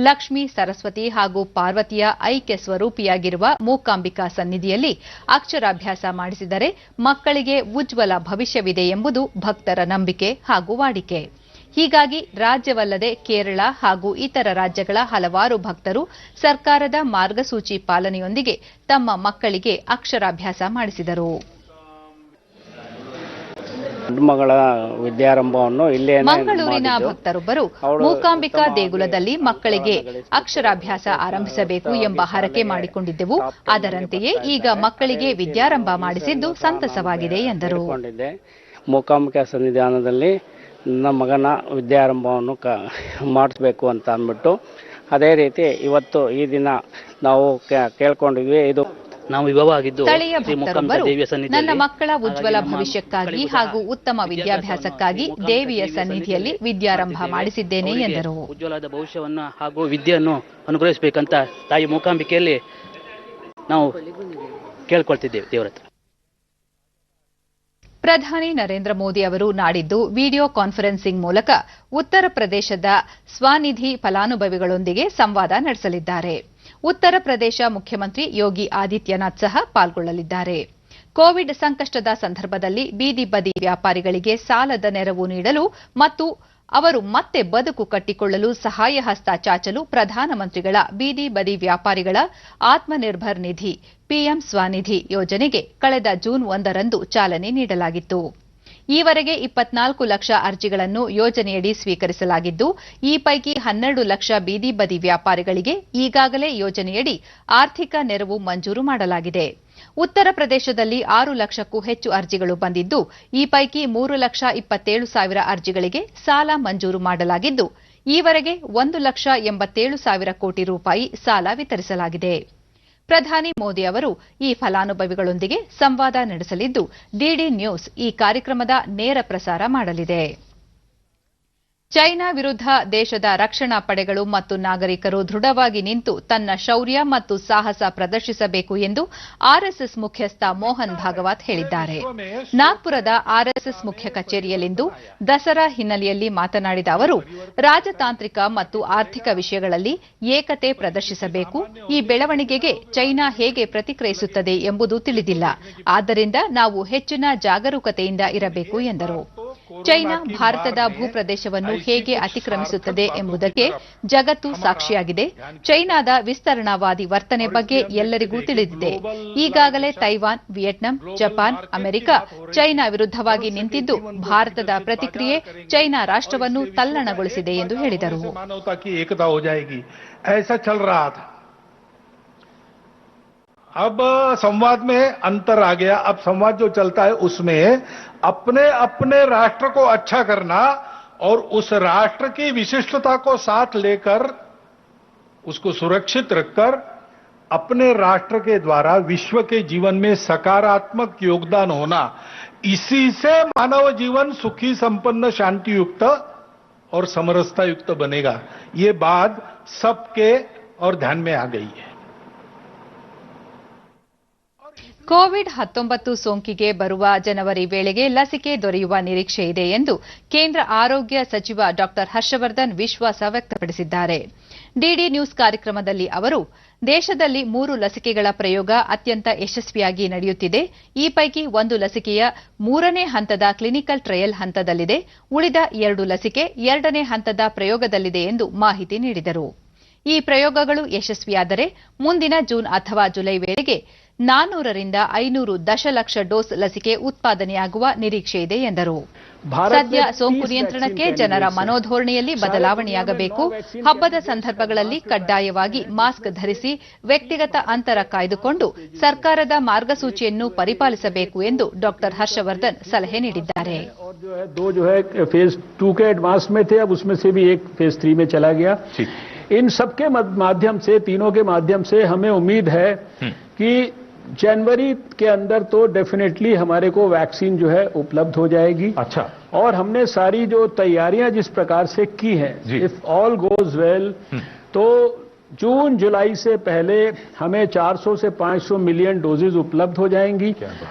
A: ಲಕ್ಷ್ಮೀ, ಸರಸ್ವತಿ ಹಾಗೂ ಪಾರ್ವತಿಯ ಐಕ್ಯ ಸ್ವರೂಪಿಯಾಗಿರುವ ಮೂಕಾಂಬಿಕಾ ಸನ್ನಿಧಿಯಲ್ಲಿ ಅಕ್ಷರಾಭ್ಯಾಸ ಮಾಡಿಸಿದರೆ ಮಕ್ಕಳಿಗೆ ಉಜ್ವಲ ಭವಿಷ್ಯವಿದೆ ಎಂಬುದು ಭಕ್ತರ ನಂಬಿಕೆ ಹಾಗೂ ವಾಡಿಕೆ. ಹೀಗಾಗಿ ರಾಜ್ಯವಲ್ಲದೆ ಕೇರಳ ಹಾಗೂ ಇತರ ರಾಜ್ಯಗಳ ಹಲವಾರು ಭಕ್ತರು ಸರ್ಕಾರದ ಮಾರ್ಗಸೂಚಿ ಪಾಲನೆಯೊಂದಿಗೆ ತಮ್ಮ ಮಕ್ಕಳಿಗೆ ಅಕ್ಷರಾಭ್ಯಾಸ ಮಾಡಿಸಿದರು.
I: ಮಗಳ ವಿದ್ಯಾರಂಭವನ್ನು ಇಲ್ಲೇ
A: ಮಂಗಳೂರಿನ ಭಕ್ತರೊಬ್ಬರು ಮೂಕಾಂಬಿಕಾ ದೇಗುಲದಲ್ಲಿ ಮಕ್ಕಳಿಗೆ ಅಕ್ಷರಾಭ್ಯಾಸ ಆರಂಭಿಸಬೇಕು ಎಂಬ ಹರಕೆ ಮಾಡಿಕೊಂಡಿದ್ದೆವು. ಅದರಂತೆಯೇ ಈಗ ಮಕ್ಕಳಿಗೆ ವಿದ್ಯಾರಂಭ ಮಾಡಿಸಿದ್ದು ಸಂತಸವಾಗಿದೆ ಎಂದರು.
I: ಮೂಕಾಂಬಿಕಾ ಸನ್ನಿಧಾನದಲ್ಲಿ ನನ್ನ ಮಗನ ವಿದ್ಯಾರಂಭವನ್ನು ಮಾಡಿಸ್ಬೇಕು ಅಂತ ಅಂದ್ಬಿಟ್ಟು ಅದೇ ರೀತಿ ಇವತ್ತು ಈ ದಿನ ನಾವು ಕೇಳ್ಕೊಂಡಿದ್ವಿ. ಇದು
C: ನಾವು ವಿಭವವಾಗಿದ್ದು
A: ಸ್ಥಳೀಯ ಭಕ್ತರೊಬ್ಬರು ನನ್ನ ಮಕ್ಕಳ ಉಜ್ವಲ ಭವಿಷ್ಯಕ್ಕಾಗಿ ಹಾಗೂ ಉತ್ತಮ ವಿದ್ಯಾಭ್ಯಾಸಕ್ಕಾಗಿ ದೇವಿಯ ಸನ್ನಿಧಿಯಲ್ಲಿ ವಿದ್ಯಾರಂಭ ಮಾಡಿಸಿದ್ದೇನೆ ಎಂದರು.
C: ಉಜ್ವಲವಾದ ಭವಿಷ್ಯವನ್ನು ಹಾಗೂ ವಿದ್ಯೆಯನ್ನು ಅನುಗ್ರಹಿಸಬೇಕಂತ ತಾಯಿ ಮೂಕಾಂಬಿಕೆಯಲ್ಲಿ ನಾವು ಕೇಳ್ಕೊಳ್ತಿದ್ದೇವೆ ದೇವರ ಹತ್ರ.
A: ಪ್ರಧಾನಿ ನರೇಂದ್ರ ಮೋದಿ ಅವರು ನಾಡಿದ್ದು ವಿಡಿಯೋ ಕಾನ್ಫರೆನ್ಸಿಂಗ್ ಮೂಲಕ ಉತ್ತರ ಪ್ರದೇಶದ ಸ್ವನಿಧಿ ಫಲಾನುಭವಿಗಳೊಂದಿಗೆ ಸಂವಾದ ನಡೆಸಲಿದ್ದಾರೆ. ಉತ್ತರ ಪ್ರದೇಶ ಮುಖ್ಯಮಂತ್ರಿ ಯೋಗಿ ಆದಿತ್ಯನಾಥ್ ಸಹ ಪಾಲ್ಗೊಳ್ಳಲಿದ್ದಾರೆ. ಕೋವಿಡ್ ಸಂಕಷ್ಟದ ಸಂದರ್ಭದಲ್ಲಿ ಬೀದಿ ಬದಿ ವ್ಯಾಪಾರಿಗಳಿಗೆ ಸಾಲದ ನೆರವು ನೀಡಲು ಮತ್ತು ಅವರು ಮತ್ತೆ ಬದುಕು ಕಟ್ಟಿಕೊಳ್ಳಲು ಸಹಾಯ ಹಸ್ತ ಚಾಚಲು ಪ್ರಧಾನಮಂತ್ರಿಗಳ ಬೀದಿ ಬದಿ ವ್ಯಾಪಾರಿಗಳ ಆತ್ಮನಿರ್ಭರ್ ನಿಧಿ ಪಿಎಂ ಸ್ವನಿಧಿ ಯೋಜನೆಗೆ ಕಳೆದ ಜೂನ್ 1ರಂದು ಚಾಲನೆ ನೀಡಲಾಗಿತ್ತು. ಈವರೆಗೆ 24 ಲಕ್ಷ ಅರ್ಜಿಗಳನ್ನು ಯೋಜನೆಯಡಿ ಸ್ವೀಕರಿಸಲಾಗಿದ್ದು, ಈ ಪೈಕಿ 12 ಲಕ್ಷ ಬೀದಿ ಬದಿ ವ್ಯಾಪಾರಿಗಳಿಗೆ ಈಗಾಗಲೇ ಯೋಜನೆಯಡಿ ಆರ್ಥಿಕ ನೆರವು ಮಂಜೂರು ಮಾಡಲಾಗಿದೆ. ಉತ್ತರ ಪ್ರದೇಶದಲ್ಲಿ 6 ಲಕ್ಷಕ್ಕೂ ಹೆಚ್ಚು ಅರ್ಜಿಗಳು ಬಂದಿದ್ದು, ಈ ಪೈಕಿ 3,27,000 ಅರ್ಜಿಗಳಿಗೆ ಸಾಲ ಮಂಜೂರು ಮಾಡಲಾಗಿದ್ದು, ಈವರೆಗೆ 1,87,000 ಕೋಟಿ ರೂಪಾಯಿ ಸಾಲ ವಿತರಿಸಲಾಗಿದೆ. ಪ್ರಧಾನಿ ಮೋದಿ ಅವರು ಈ ಫಲಾನುಭವಿಗಳೊಂದಿಗೆ ಸಂವಾದ ನಡೆಸಲಿದ್ದು, ಡಿಡಿ ನ್ಯೂಸ್ ಈ ಕಾರ್ಯಕ್ರಮದ ನೇರ ಪ್ರಸಾರ ಮಾಡಲಿದೆ. ಚೈನಾ ವಿರುದ್ಧ ದೇಶದ ರಕ್ಷಣಾ ಪಡೆಗಳು ಮತ್ತು ನಾಗರಿಕರು ದೃಢವಾಗಿ ನಿಂತು ತನ್ನ ಶೌರ್ಯ ಮತ್ತು ಸಾಹಸ ಪ್ರದರ್ಶಿಸಬೇಕು ಎಂದು ಆರ್ಎಸ್ಎಸ್ ಮುಖ್ಯಸ್ಥ ಮೋಹನ್ ಭಾಗವತ್ ಹೇಳಿದ್ದಾರೆ. ನಾಗ್ಪುರದ ಆರ್ಎಸ್ಎಸ್ ಮುಖ್ಯ ಕಚೇರಿಯಲ್ಲಿಂದು ದಸರಾ ಹಿನ್ನೆಲೆಯಲ್ಲಿ ಮಾತನಾಡಿದ ಅವರು, ರಾಜತಾಂತ್ರಿಕ ಮತ್ತು ಆರ್ಥಿಕ ವಿಷಯಗಳಲ್ಲಿ ಏಕತೆ ಪ್ರದರ್ಶಿಸಬೇಕು. ಈ ಬೆಳವಣಿಗೆಗೆ ಚೈನಾ ಹೇಗೆ ಪ್ರತಿಕ್ರಿಯಿಸುತ್ತದೆ ಎಂಬುದು ತಿಳಿದಿಲ್ಲ. ಆದ್ದರಿಂದ ನಾವು ಹೆಚ್ಚಿನ ಜಾಗರೂಕತೆಯಿಂದ ಇರಬೇಕು ಎಂದರು. ಚೈನಾ ಭಾರತದ ಭೂಪ್ರದೇಶವನ್ನು ಹೇಗೆ ಅತಿಕ್ರಮಿಸುತ್ತದೆ ಎಂಬುದಕ್ಕೆ ಜಗತ್ತು ಸಾಕ್ಷಿಯಾಗಿದೆ. ಚೈನಾದ ವಿಸ್ತರಣಾವಾದಿ ವರ್ತನೆ ಬಗ್ಗೆ ಎಲ್ಲರಿಗೂ ತಿಳಿದಿದೆ. ಈಗಾಗಲೇ Taiwan, Vietnam, Japan, America China ವಿರುದ್ಧವಾಗಿ ನಿಂತಿದ್ದು, ಭಾರತದ ಪ್ರತಿಕ್ರಿಯೆ ಚೈನಾ ರಾಷ್ಟ್ರವನ್ನು ತಲ್ಲಣಗೊಳಿಸಿದೆ ಎಂದು ಹೇಳಿದರು.
J: अब संवाद में अंतर आ गया. अब संवाद जो चलता है उसमें अपने अपने राष्ट्र को अच्छा करना और उस राष्ट्र की विशिष्टता को साथ लेकर उसको सुरक्षित रखकर अपने राष्ट्र के द्वारा विश्व के जीवन में सकारात्मक योगदान होना, इसी से मानव जीवन सुखी, संपन्न, शांतियुक्त और समरसता युक्त बनेगा. ये बात सबके और ध्यान में आ गई है.
A: ಕೋವಿಡ್-19 ಸೋಂಕಿಗೆ ಬರುವ ಜನವರಿ ವೇಳೆಗೆ ಲಸಿಕೆ ದೊರೆಯುವ ನಿರೀಕ್ಷೆ ಇದೆ ಎಂದು ಕೇಂದ್ರ ಆರೋಗ್ಯ ಸಚಿವ ಡಾ ಹರ್ಷವರ್ಧನ್ ವಿಶ್ವಾಸ ವ್ಯಕ್ತಪಡಿಸಿದ್ದಾರೆ. ಡಿಡಿ ನ್ಯೂಸ್ ಕಾರ್ಯಕ್ರಮದಲ್ಲಿ ಅವರು, ದೇಶದಲ್ಲಿ 3 ಲಸಿಕೆಗಳ ಪ್ರಯೋಗ ಅತ್ಯಂತ ಯಶಸ್ವಿಯಾಗಿ ನಡೆಯುತ್ತಿದೆ. ಈ ಪೈಕಿ 1 ಲಸಿಕೆಯ 3ನೇ ಹಂತದ ಕ್ಲಿನಿಕಲ್ ಟ್ರಯಲ್ ಹಂತದಲ್ಲಿದೆ. ಉಳಿದ 2 ಲಸಿಕೆ 2ನೇ ಹಂತದ ಪ್ರಯೋಗದಲ್ಲಿದೆ ಎಂದು ಮಾಹಿತಿ ನೀಡಿದರು. ಈ ಪ್ರಯೋಗಗಳು ಯಶಸ್ವಿಯಾದರೆ ಮುಂದಿನ ಜೂನ್ ಅಥವಾ ಜುಲೈ ವೇಳೆಗೆ 400ರಿಂದ 500 ದಶಲಕ್ಷ ಡೋಸ್ ಲಸಿಕೆ ಉತ್ಪಾದನೆಯಾಗುವ ನಿರೀಕ್ಷೆ ಇದೆ ಎಂದರು. ಸದ್ಯ ಸೋಂಕು ನಿಯಂತ್ರಣಕ್ಕೆ ಜನರ ಮನೋಧೋರಣೆಯಲ್ಲಿ ಬದಲಾವಣೆಯಾಗಬೇಕು. ಹಬ್ಬದ ಸಂದರ್ಭಗಳಲ್ಲಿ ಕಡ್ಡಾಯವಾಗಿ ಮಾಸ್ಕ್ ಧರಿಸಿ, ವ್ಯಕ್ತಿಗತ ಅಂತರ ಕಾಯ್ದುಕೊಂಡು ಸರ್ಕಾರದ ಮಾರ್ಗಸೂಚಿಯನ್ನು ಪರಿಪಾಲಿಸಬೇಕು ಎಂದು ಡಾ ಹರ್ಷವರ್ಧನ್ ಸಲಹೆ ನೀಡಿದ್ದಾರೆ.
K: फेज 2 के एडवांस में थे, अब उसमें से भी एक फेज 3 में चला गया. इन सबके माध्यम से, तीनों के माध्यम से हमें उम्मीद है कि जनवरी के अंदर तो डेफिनेटली हमारे को वैक्सीन जो है उपलब्ध हो जाएगी. अच्छा. और हमने सारी जो तैयारियां जिस प्रकार से की हैं, इफ ऑल गोज वेल, तो जून जुलाई से पहले हमें 400 से 500 मिलियन डोजेज उपलब्ध हो जाएंगी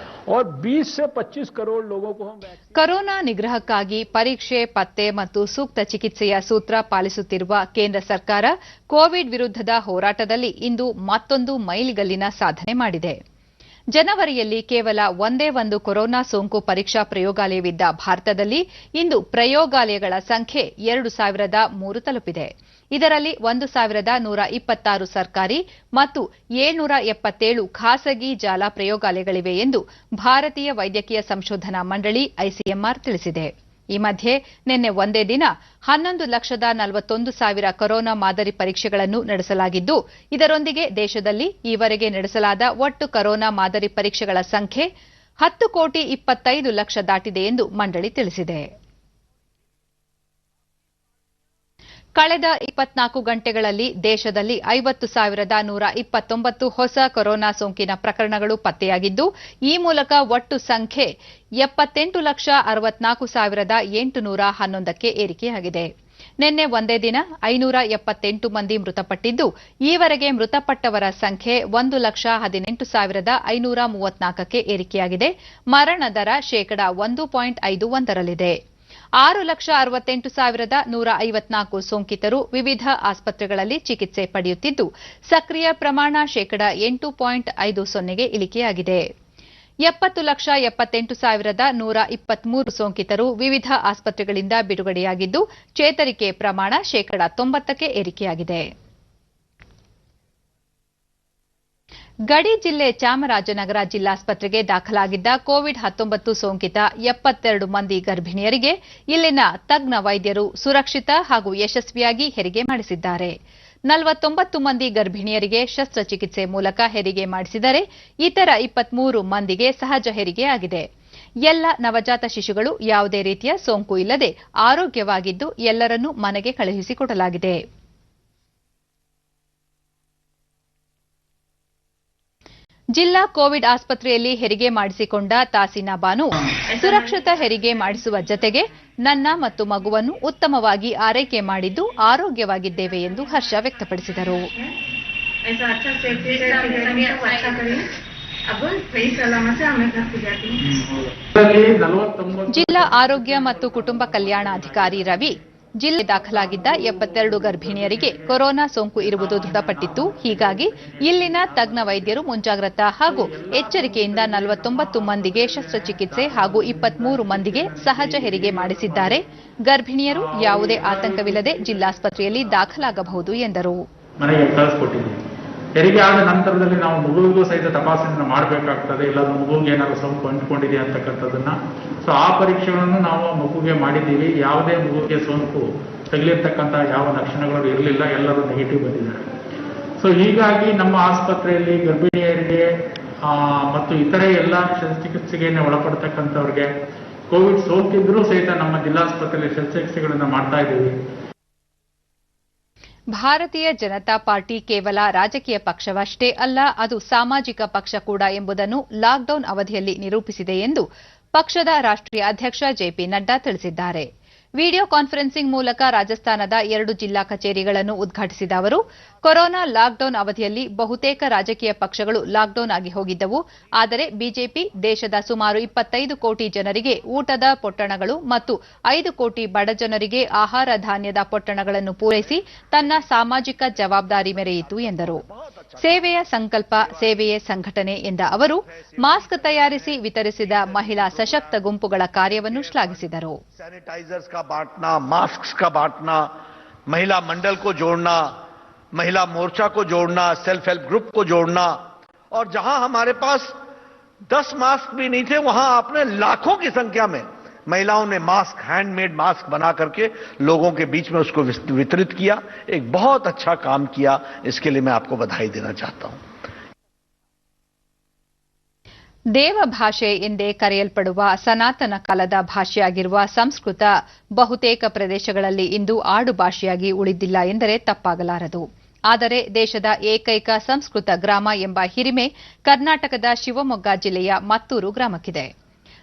K: और 20 से 25 करोड़ लोगों को हम
A: ಕೊರೋನಾ ನಿಗ್ರಹಕ್ಕಾಗಿ ಪರೀಕ್ಷೆ, ಪತ್ತೆ ಮತ್ತು ಸೂಕ್ತ ಚಿಕಿತ್ಸೆಯ ಸೂತ್ರ ಪಾಲಿಸುತ್ತಿರುವ ಕೇಂದ್ರ ಸರ್ಕಾರ ಕೋವಿಡ್ ವಿರುದ್ಧದ ಹೋರಾಟದಲ್ಲಿ ಇಂದು ಮತ್ತೊಂದು ಮೈಲಿಗಲ್ಲಿನ ಸಾಧನೆ ಮಾಡಿದೆ. ಜನವರಿಯಲ್ಲಿ ಕೇವಲ ಒಂದೇ ಒಂದು ಕೊರೋನಾ ಸೋಂಕು ಪರೀಕ್ಷಾ ಪ್ರಯೋಗಾಲಯವಿದ್ದ ಭಾರತದಲ್ಲಿ ಇಂದು ಪ್ರಯೋಗಾಲಯಗಳ ಸಂಖ್ಯೆ 2,003 ತಲುಪಿದೆ. ಇದರಲ್ಲಿ 1,126 ಸರ್ಕಾರಿ ಮತ್ತು 777 ಖಾಸಗಿ ಜಾಲ ಪ್ರಯೋಗಾಲಯಗಳಿವೆ ಎಂದು ಭಾರತೀಯ ವೈದ್ಯಕೀಯ ಸಂಶೋಧನಾ ಮಂಡಳಿ ಐಸಿಎಂಆರ್ ತಿಳಿಸಿದೆ. ಈ ಮಧ್ಯೆ ನಿನ್ನೆ ಒಂದೇ ದಿನ 11,41,000 ಕೊರೋನಾ ಮಾದರಿ ಪರೀಕ್ಷೆಗಳನ್ನು ನಡೆಸಲಾಗಿದ್ದು, ಇದರೊಂದಿಗೆ ದೇಶದಲ್ಲಿ ಈವರೆಗೆ ನಡೆಸಲಾದ ಒಟ್ಟು ಕೊರೋನಾ ಮಾದರಿ ಪರೀಕ್ಷೆಗಳ ಸಂಖ್ಯೆ 10,25,00,000 ದಾಟಿದೆ ಎಂದು ಮಂಡಳಿ ತಿಳಿಸಿದೆ. ಕಳೆದ 24 ಗಂಟೆಗಳಲ್ಲಿ ದೇಶದಲ್ಲಿ 50,129 ಹೊಸ ಕೊರೋನಾ ಸೋಂಕಿನ ಪ್ರಕರಣಗಳು ಪತ್ತೆಯಾಗಿದ್ದು, ಈ ಮೂಲಕ ಒಟ್ಟು ಸಂಖ್ಯೆ 78,64,811ಕ್ಕೆ ಏರಿಕೆಯಾಗಿದೆ. ನಿನ್ನೆ ಒಂದೇ ದಿನ 578 ಮಂದಿ ಮೃತಪಟ್ಟಿದ್ದು, ಈವರೆಗೆ ಮೃತಪಟ್ಟವರ ಸಂಖ್ಯೆ 1,18,534ಕ್ಕೆ ಏರಿಕೆಯಾಗಿದೆ. ಮರಣ ದರ ಶೇಕಡಾ 1.51ರಲ್ಲಿದೆ. 6,68,154 ಸೋಂಕಿತರು ವಿವಿಧ ಆಸ್ಪತ್ರೆಗಳಲ್ಲಿ ಚಿಕಿತ್ಸೆ ಪಡೆಯುತ್ತಿದ್ದು, ಸಕ್ರಿಯ ಪ್ರಮಾಣ ಶೇಕಡಾ 8.50ಗೆ ಇಳಿಕೆಯಾಗಿದೆ. 70,78,123 ಸೋಂಕಿತರು ವಿವಿಧ ಆಸ್ಪತ್ರೆಗಳಿಂದ ಬಿಡುಗಡೆಯಾಗಿದ್ದು, ಚೇತರಿಕೆ ಪ್ರಮಾಣ ಶೇಕಡಾ 90ಕ್ಕೆ ಏರಿಕೆಯಾಗಿದೆ. ಗಡಿ ಜಿಲ್ಲೆ ಚಾಮರಾಜನಗರ ಜಿಲ್ಲಾಸ್ಪತ್ರೆಗೆ ದಾಖಲಾಗಿದ್ದ ಕೋವಿಡ್-19 ಸೋಂಕಿತ 72 ಮಂದಿ ಗರ್ಭಿಣಿಯರಿಗೆ ಇಲ್ಲಿನ ತಜ್ಞ ವೈದ್ಯರು ಸುರಕ್ಷಿತ ಹಾಗೂ ಯಶಸ್ವಿಯಾಗಿ ಹೆರಿಗೆ ಮಾಡಿಸಿದ್ದಾರೆ. 49 ಮಂದಿ ಗರ್ಭಿಣಿಯರಿಗೆ ಶಸ್ತ್ರಚಿಕಿತ್ಸೆ ಮೂಲಕ ಹೆರಿಗೆ ಮಾಡಿಸಿದರೆ ಇತರ 23 ಮಂದಿಗೆ ಸಹಜ ಹೆರಿಗೆ ಆಗಿದೆ. ಎಲ್ಲ ನವಜಾತ ಶಿಶುಗಳು ಯಾವುದೇ ರೀತಿಯ ಸೋಂಕು ಇಲ್ಲದೆ ಆರೋಗ್ಯವಾಗಿದ್ದು ಎಲ್ಲರನ್ನೂ ಮನೆಗೆ ಕಳುಹಿಸಿಕೊಡಲಾಗಿದೆ. ಜಿಲ್ಲಾ ಕೋವಿಡ್ ಆಸ್ಪತ್ರೆಯಲ್ಲಿ ಹೆರಿಗೆ ಮಾಡಿಸಿಕೊಂಡ ತಾಸೀನಾ ಬಾನು ಸುರಕ್ಷಿತ ಹೆರಿಗೆ ಮಾಡಿಸುವ ಜತೆಗೆ ನನ್ನ ಮತ್ತು ಮಗುವನ್ನು ಉತ್ತಮವಾಗಿ ಆರೈಕೆ ಮಾಡಿದ್ದು ಆರೋಗ್ಯವಾಗಿದ್ದೇವೆ ಎಂದು ಹರ್ಷ ವ್ಯಕ್ತಪಡಿಸಿದರು. ಜಿಲ್ಲಾ ಆರೋಗ್ಯ ಮತ್ತು ಕುಟುಂಬ ಕಲ್ಯಾಣಾಧಿಕಾರಿ ರವಿ ಜಿಲ್ಲೆ ದಾಖಲಾಗಿದ್ದ 72 ಗರ್ಭಿಣಿಯರಿಗೆ ಕೊರೋನಾ ಸೋಂಕು ಇರುವುದು ದೃಢಪಟ್ಟಿತ್ತು. ಹೀಗಾಗಿ ಇಲ್ಲಿನ ತಜ್ಞ ವೈದ್ಯರು ಮುಂಜಾಗ್ರತಾ ಹಾಗೂ ಎಚ್ಚರಿಕೆಯಿಂದ 49 ಮಂದಿಗೆ ಶಸ್ತ್ರಚಿಕಿತ್ಸೆ ಹಾಗೂ 23 ಮಂದಿಗೆ ಸಹಜ ಹೆರಿಗೆ ಮಾಡಿಸಿದ್ದಾರೆ. ಗರ್ಭಿಣಿಯರು ಯಾವುದೇ ಆತಂಕವಿಲ್ಲದೆ ಜಿಲ್ಲಾಸ್ಪತ್ರೆಯಲ್ಲಿ ದಾಖಲಾಗಬಹುದು ಎಂದರು.
L: ಹೆರಿಗೆ ಆದ ನಂತರದಲ್ಲಿ ನಾವು ಮಗುವಿಗೂ ಸಹಿತ ತಪಾಸಣೆ ಮಾಡಬೇಕಾಗ್ತದೆ. ಇಲ್ಲ ಮಗುವಿಗೆ ಏನಾದ್ರು ಸೋಂಕು ಅಂಟಿಕೊಂಡಿದೆ ಅಂತಕ್ಕಂಥದ್ದನ್ನ. ಸೊ ಆ ಪರೀಕ್ಷೆಗಳನ್ನು ನಾವು ಮಗುವಿಗೆ ಮಾಡಿದ್ದೀವಿ. ಯಾವುದೇ ಮಗುವಿಗೆ ಸೋಂಕು ತಗುಲಿರ್ತಕ್ಕಂಥ ಯಾವ ಲಕ್ಷಣಗಳು ಇರಲಿಲ್ಲ, ಎಲ್ಲರೂ ನೆಗೆಟಿವ್ ಬಂದಿದ್ದಾರೆ. ಸೊ ಹೀಗಾಗಿ ನಮ್ಮ ಆಸ್ಪತ್ರೆಯಲ್ಲಿ ಗರ್ಭಿಣಿಯರಿಗೆ ಮತ್ತು ಇತರೆ ಎಲ್ಲ ಶಸ್ತ್ರಚಿಕಿತ್ಸೆಗೆ ಒಳಪಡ್ತಕ್ಕಂಥವ್ರಿಗೆ ಕೋವಿಡ್ ಸೋಂಕಿದ್ರೂ ಸಹಿತ ನಮ್ಮ ಜಿಲ್ಲಾಸ್ಪತ್ರೆಯಲ್ಲಿ ಶಸ್ತ್ರಚಿಕಿತ್ಸೆಗಳನ್ನು ಮಾಡ್ತಾ ಇದ್ದೀವಿ.
A: ಭಾರತೀಯ ಜನತಾ ಪಾರ್ಟಿ ಕೇವಲ ರಾಜಕೀಯ ಪಕ್ಷವಷ್ಟೇ ಅಲ್ಲ, ಅದು ಸಾಮಾಜಿಕ ಪಕ್ಷ ಕೂಡ ಎಂಬುದನ್ನು ಲಾಕ್ಡೌನ್ ಅವಧಿಯಲ್ಲಿ ನಿರೂಪಿಸಿದೆ ಎಂದು ಪಕ್ಷದ ರಾಷ್ಟ್ರೀಯ ಅಧ್ಯಕ್ಷ ಜೆಪಿ ನಡ್ಡಾ ತಿಳಿಸಿದ್ದಾರೆ. ವಿಡಿಯೋ ಕಾನ್ಫರೆನ್ಸಿಂಗ್ ಮೂಲಕ ರಾಜಸ್ಥಾನದ 2 ಜಿಲ್ಲಾ ಕಚೇರಿಗಳನ್ನು ಉದ್ಘಾಟಿಸಿದ ಅವರು, ಕೊರೋನಾ ಲಾಕ್ಡೌನ್ ಅವಧಿಯಲ್ಲಿ ಬಹುತೇಕ ರಾಜಕೀಯ ಪಕ್ಷಗಳು ಲಾಕ್ಡೌನ್ ಆಗಿ ಹೋಗಿದ್ದವು. ಆದರೆ ಬಿಜೆಪಿ ದೇಶದ ಸುಮಾರು 25 ಕೋಟಿ ಜನರಿಗೆ ಊಟದ ಪೊಟ್ಟಣಗಳು ಮತ್ತು 5 ಕೋಟಿ ಬಡ ಜನರಿಗೆ ಆಹಾರ ಧಾನ್ಯದ ಪೊಟ್ಟಣಗಳನ್ನು ಪೂರೈಸಿ ತನ್ನ ಸಾಮಾಜಿಕ ಜವಾಬ್ದಾರಿ ಮೆರೆಯಿತು ಎಂದರು. ಸೇವೆಯ ಸಂಕಲ್ಪ, ಸೇವೆಯೇ ಸಂಘಟನೆ ಎಂದ ಅವರು, ಮಾಸ್ಕ್ ತಯಾರಿಸಿ ವಿತರಿಸಿದ ಮಹಿಳಾ ಸಶಕ್ತ ಗುಂಪುಗಳ ಕಾರ್ಯವನ್ನು ಶ್ಲಾಘಿಸಿದರು.
F: सैनिटाइजर्स का बांटना, मास्क का बांटना, महिला मंडल को जोड़ना, महिला मोर्चा को जोड़ना, सेल्फ हेल्प ग्रुप को जोड़ना, और जहां हमारे पास 10 मास्क भी नहीं थे वहां आपने लाखों की संख्या में महिलाओं ने मास्क, हैंडमेड मास्क बना करके लोगों के बीच में उसको वितरित किया. एक बहुत अच्छा काम किया. इसके लिए मैं आपको बधाई देना चाहता हूं.
A: ದೇವಭಾಷೆ ಎಂದೇ ಕರೆಯಲ್ಪಡುವ ಸನಾತನ ಕಾಲದ ಭಾಷೆಯಾಗಿರುವ ಸಂಸ್ಕೃತ ಬಹುತೇಕ ಪ್ರದೇಶಗಳಲ್ಲಿ ಇಂದು ಆಡು ಭಾಷೆಯಾಗಿ ಉಳಿದಿಲ್ಲ ಎಂದರೆ ತಪ್ಪಾಗಲಾರದು. ಆದರೆ ದೇಶದ ಏಕೈಕ ಸಂಸ್ಕೃತ ಗ್ರಾಮ ಎಂಬ ಹಿರಿಮೆ ಕರ್ನಾಟಕದ ಶಿವಮೊಗ್ಗ ಜಿಲ್ಲೆಯ ಮತ್ತೂರು ಗ್ರಾಮಕ್ಕಿದೆ.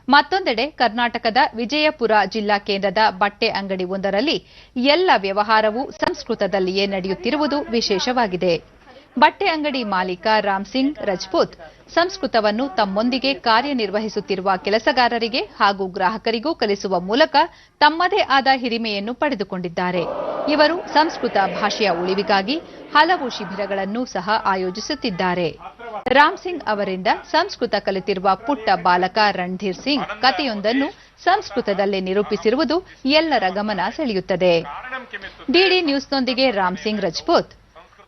A: ಮತ್ತೊಂದೆಡೆ ಕರ್ನಾಟಕದ ವಿಜಯಪುರ ಜಿಲ್ಲಾ ಕೇಂದ್ರದ ಬಟ್ಟೆ ಅಂಗಡಿ ಒಂದರಲ್ಲಿ ಎಲ್ಲ ವ್ಯವಹಾರವೂ ಸಂಸ್ಕೃತದಲ್ಲಿಯೇ ನಡೆಯುತ್ತಿರುವುದು ವಿಶೇಷವಾಗಿದೆ. ಬಟ್ಟೆ ಅಂಗಡಿ ಮಾಲೀಕ ರಾಮ್ ಸಿಂಗ್ ರಜಪೂತ್ ಸಂಸ್ಕೃತವನ್ನು ತಮ್ಮೊಂದಿಗೆ ಕಾರ್ಯನಿರ್ವಹಿಸುತ್ತಿರುವ ಕೆಲಸಗಾರರಿಗೆ ಹಾಗೂ ಗ್ರಾಹಕರಿಗೂ ಕಲಿಸುವ ಮೂಲಕ ತಮ್ಮದೇ ಆದ ಹಿರಿಮೆಯನ್ನು ಪಡೆದುಕೊಂಡಿದ್ದಾರೆ. ಇವರು ಸಂಸ್ಕೃತ ಭಾಷೆಯ ಉಳಿವಿಗಾಗಿ ಹಲವು ಶಿಬಿರಗಳನ್ನು ಸಹ ಆಯೋಜಿಸುತ್ತಿದ್ದಾರೆ. ರಾಮ್ ಸಿಂಗ್ ಅವರಿಂದ ಸಂಸ್ಕೃತ ಕಲಿತಿರುವ ಪುಟ್ಟ ಬಾಲಕ ರಣಧೀರ್ ಸಿಂಗ್ ಕಥೆಯೊಂದನ್ನು ಸಂಸ್ಕೃತದಲ್ಲೇ ನಿರೂಪಿಸಿರುವುದು ಎಲ್ಲರ ಗಮನ ಸೆಳೆಯುತ್ತದೆ. ಡಿಡಿ ನ್ಯೂಸ್ನೊಂದಿಗೆ ರಾಮ್ ಸಿಂಗ್ ರಜಪೂತ್,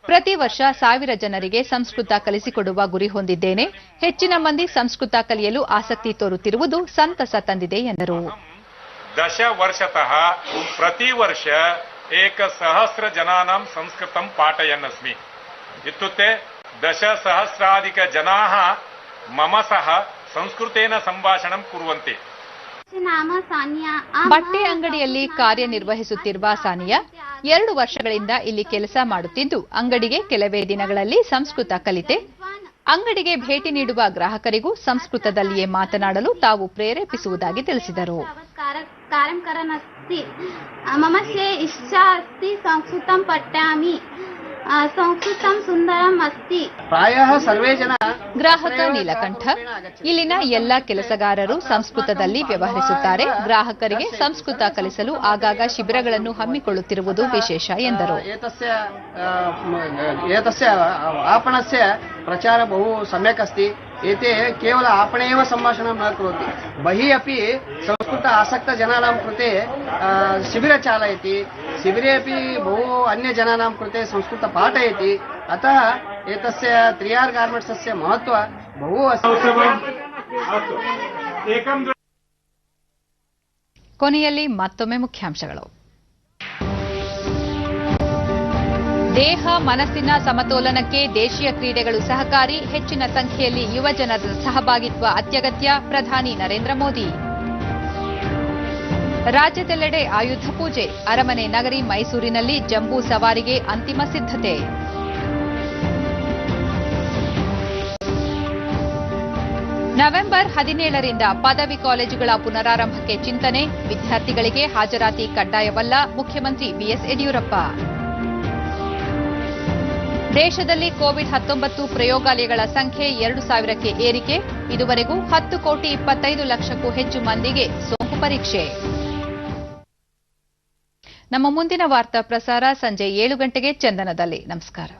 A: ಪ್ರತಿ ವರ್ಷ 1000 ಜನರಿಗೆ ಸಂಸ್ಕೃತ ಕಲಿಸಿಕೊಡುವ ಗುರಿ ಹೊಂದಿದ್ದೇನೆ. ಹೆಚ್ಚಿನ ಮಂದಿ ಸಂಸ್ಕೃತ ಕಲಿಯಲು ಆಸಕ್ತಿ ತೋರುತ್ತಿರುವುದು ಸಂತಸ ತಂದಿದೆ ಎಂದರು.
M: 10 ವರ್ಷತಃ ಪ್ರತಿ ವರ್ಷ 1,000 ಜನಾನಾಂ ಸಂಸ್ಕೃತಂ ಪಾಠಯನ್ನಸ್ಮಿ. ಇತ್ಯುಕ್ತೆ 10,000 ಜನಾಃ ಮಮ ಸಹ ಸಂಸ್ಕೃತೇನ ಸಂಭಾಷಣಂ ಕುರ್ವಂತಿ.
A: ಬಟ್ಟೆ ಅಂಗಡಿಯಲ್ಲಿ ಕಾರ್ಯನಿರ್ವಹಿಸುತ್ತಿರುವ ಸಾನಿಯಾ 2 ವರ್ಷಗಳಿಂದ ಇಲ್ಲಿ ಕೆಲಸ ಮಾಡುತ್ತಿದ್ದು, ಅಂಗಡಿಗೆ ಕೆಲವೇ ದಿನಗಳಲ್ಲಿ ಸಂಸ್ಕೃತ ಕಲಿತೆ. ಅಂಗಡಿಗೆ ಭೇಟಿ ನೀಡುವ ಗ್ರಾಹಕರಿಗೂ ಸಂಸ್ಕೃತದಲ್ಲಿಯೇ ಮಾತನಾಡಲು ತಾವು ಪ್ರೇರೇಪಿಸುವುದಾಗಿ ತಿಳಿಸಿದರು.
N: अस्ति मम इच्छा अस्ति संस्कृतं पठामि संस्कृतं सुन्दरम् अस्ति
O: प्रायः सर्वे जನ
A: ಗ್ರಾಹಕ ನೀಲಕಂಠ ಇಲ್ಲಿನ ಎಲ್ಲ ಕೆಲಸಗಾರರು ಸಂಸ್ಕೃತದಲ್ಲಿ ವ್ಯವಹರಿಸುತ್ತಾರೆ. ಗ್ರಾಹಕರಿಗೆ ಸಂಸ್ಕೃತ ಕಲಿಸಲು ಆಗಾಗ ಶಿಬಿರಗಳನ್ನು ಹಮ್ಮಿಕೊಳ್ಳುತ್ತಿರುವುದು ವಿಶೇಷ ಎಂದರು.
O: एतस्य आपणस्य प्रचार बहु सम्यक् अस्ति. एते केवल आपणे एव सम्भाषणं न करोति, बहिः अपि संस्कृत आसक्तजनानां कृते शिबिर चालयति. शिबिरे अपि बहु अन्यजनानां कृते संस्कृत पाठयति. अतः एतस्य 3R गार्मेण्ट्सस्य महत्व बहु अस्ति.
A: ಕೊನೆಯಲ್ಲಿ ಮತ್ತೊಮ್ಮೆ ಮುಖ್ಯಾಂಶಗಳು. ದೇಹ ಮನಸ್ಸಿನ ಸಮತೋಲನಕ್ಕೆ ದೇಶೀಯ ಕ್ರೀಡೆಗಳು ಸಹಕಾರಿ, ಹೆಚ್ಚಿನ ಸಂಖ್ಯೆಯಲ್ಲಿ ಯುವ ಜನರ ಸಹಭಾಗಿತ್ವ ಅತ್ಯಗತ್ಯ, ಪ್ರಧಾನಿ ನರೇಂದ್ರ ಮೋದಿ. ರಾಜ್ಯದೆಲ್ಲೆಡೆ ಆಯುಧ ಪೂಜೆ, ಅರಮನೆ ನಗರಿ ಮೈಸೂರಿನಲ್ಲಿ ಜಂಬೂ ಸವಾರಿಗೆ ಅಂತಿಮ ಸಿದ್ಧತೆ. ನವೆಂಬರ್ 17ರಿಂದ ಪದವಿ ಕಾಲೇಜುಗಳ ಪುನರಾರಂಭಕ್ಕೆ ಚಿಂತನೆ, ವಿದ್ಯಾರ್ಥಿಗಳಿಗೆ ಹಾಜರಾತಿ ಕಡ್ಡಾಯವಲ್ಲ, ಮುಖ್ಯಮಂತ್ರಿ ಬಿಎಸ್ ಯಡಿಯೂರಪ್ಪ. ದೇಶದಲ್ಲಿ ಕೋವಿಡ್-19 ಪ್ರಯೋಗಾಲಯಗಳ ಸಂಖ್ಯೆ 2000ಕ್ಕೆ ಏರಿಕೆ, ಇದುವರೆಗೂ 10,25,00,000ಕ್ಕೂ ಹೆಚ್ಚು ಮಂದಿಗೆ ಸೋಂಕು ಪರೀಕ್ಷೆ. ನಮ್ಮ ಮುಂದಿನ ವಾರ್ತಾ ಪ್ರಸಾರ ಸಂಜೆ 7 ಗಂಟೆಗೆ ಚಂದನದಲ್ಲಿ. ನಮಸ್ಕಾರ.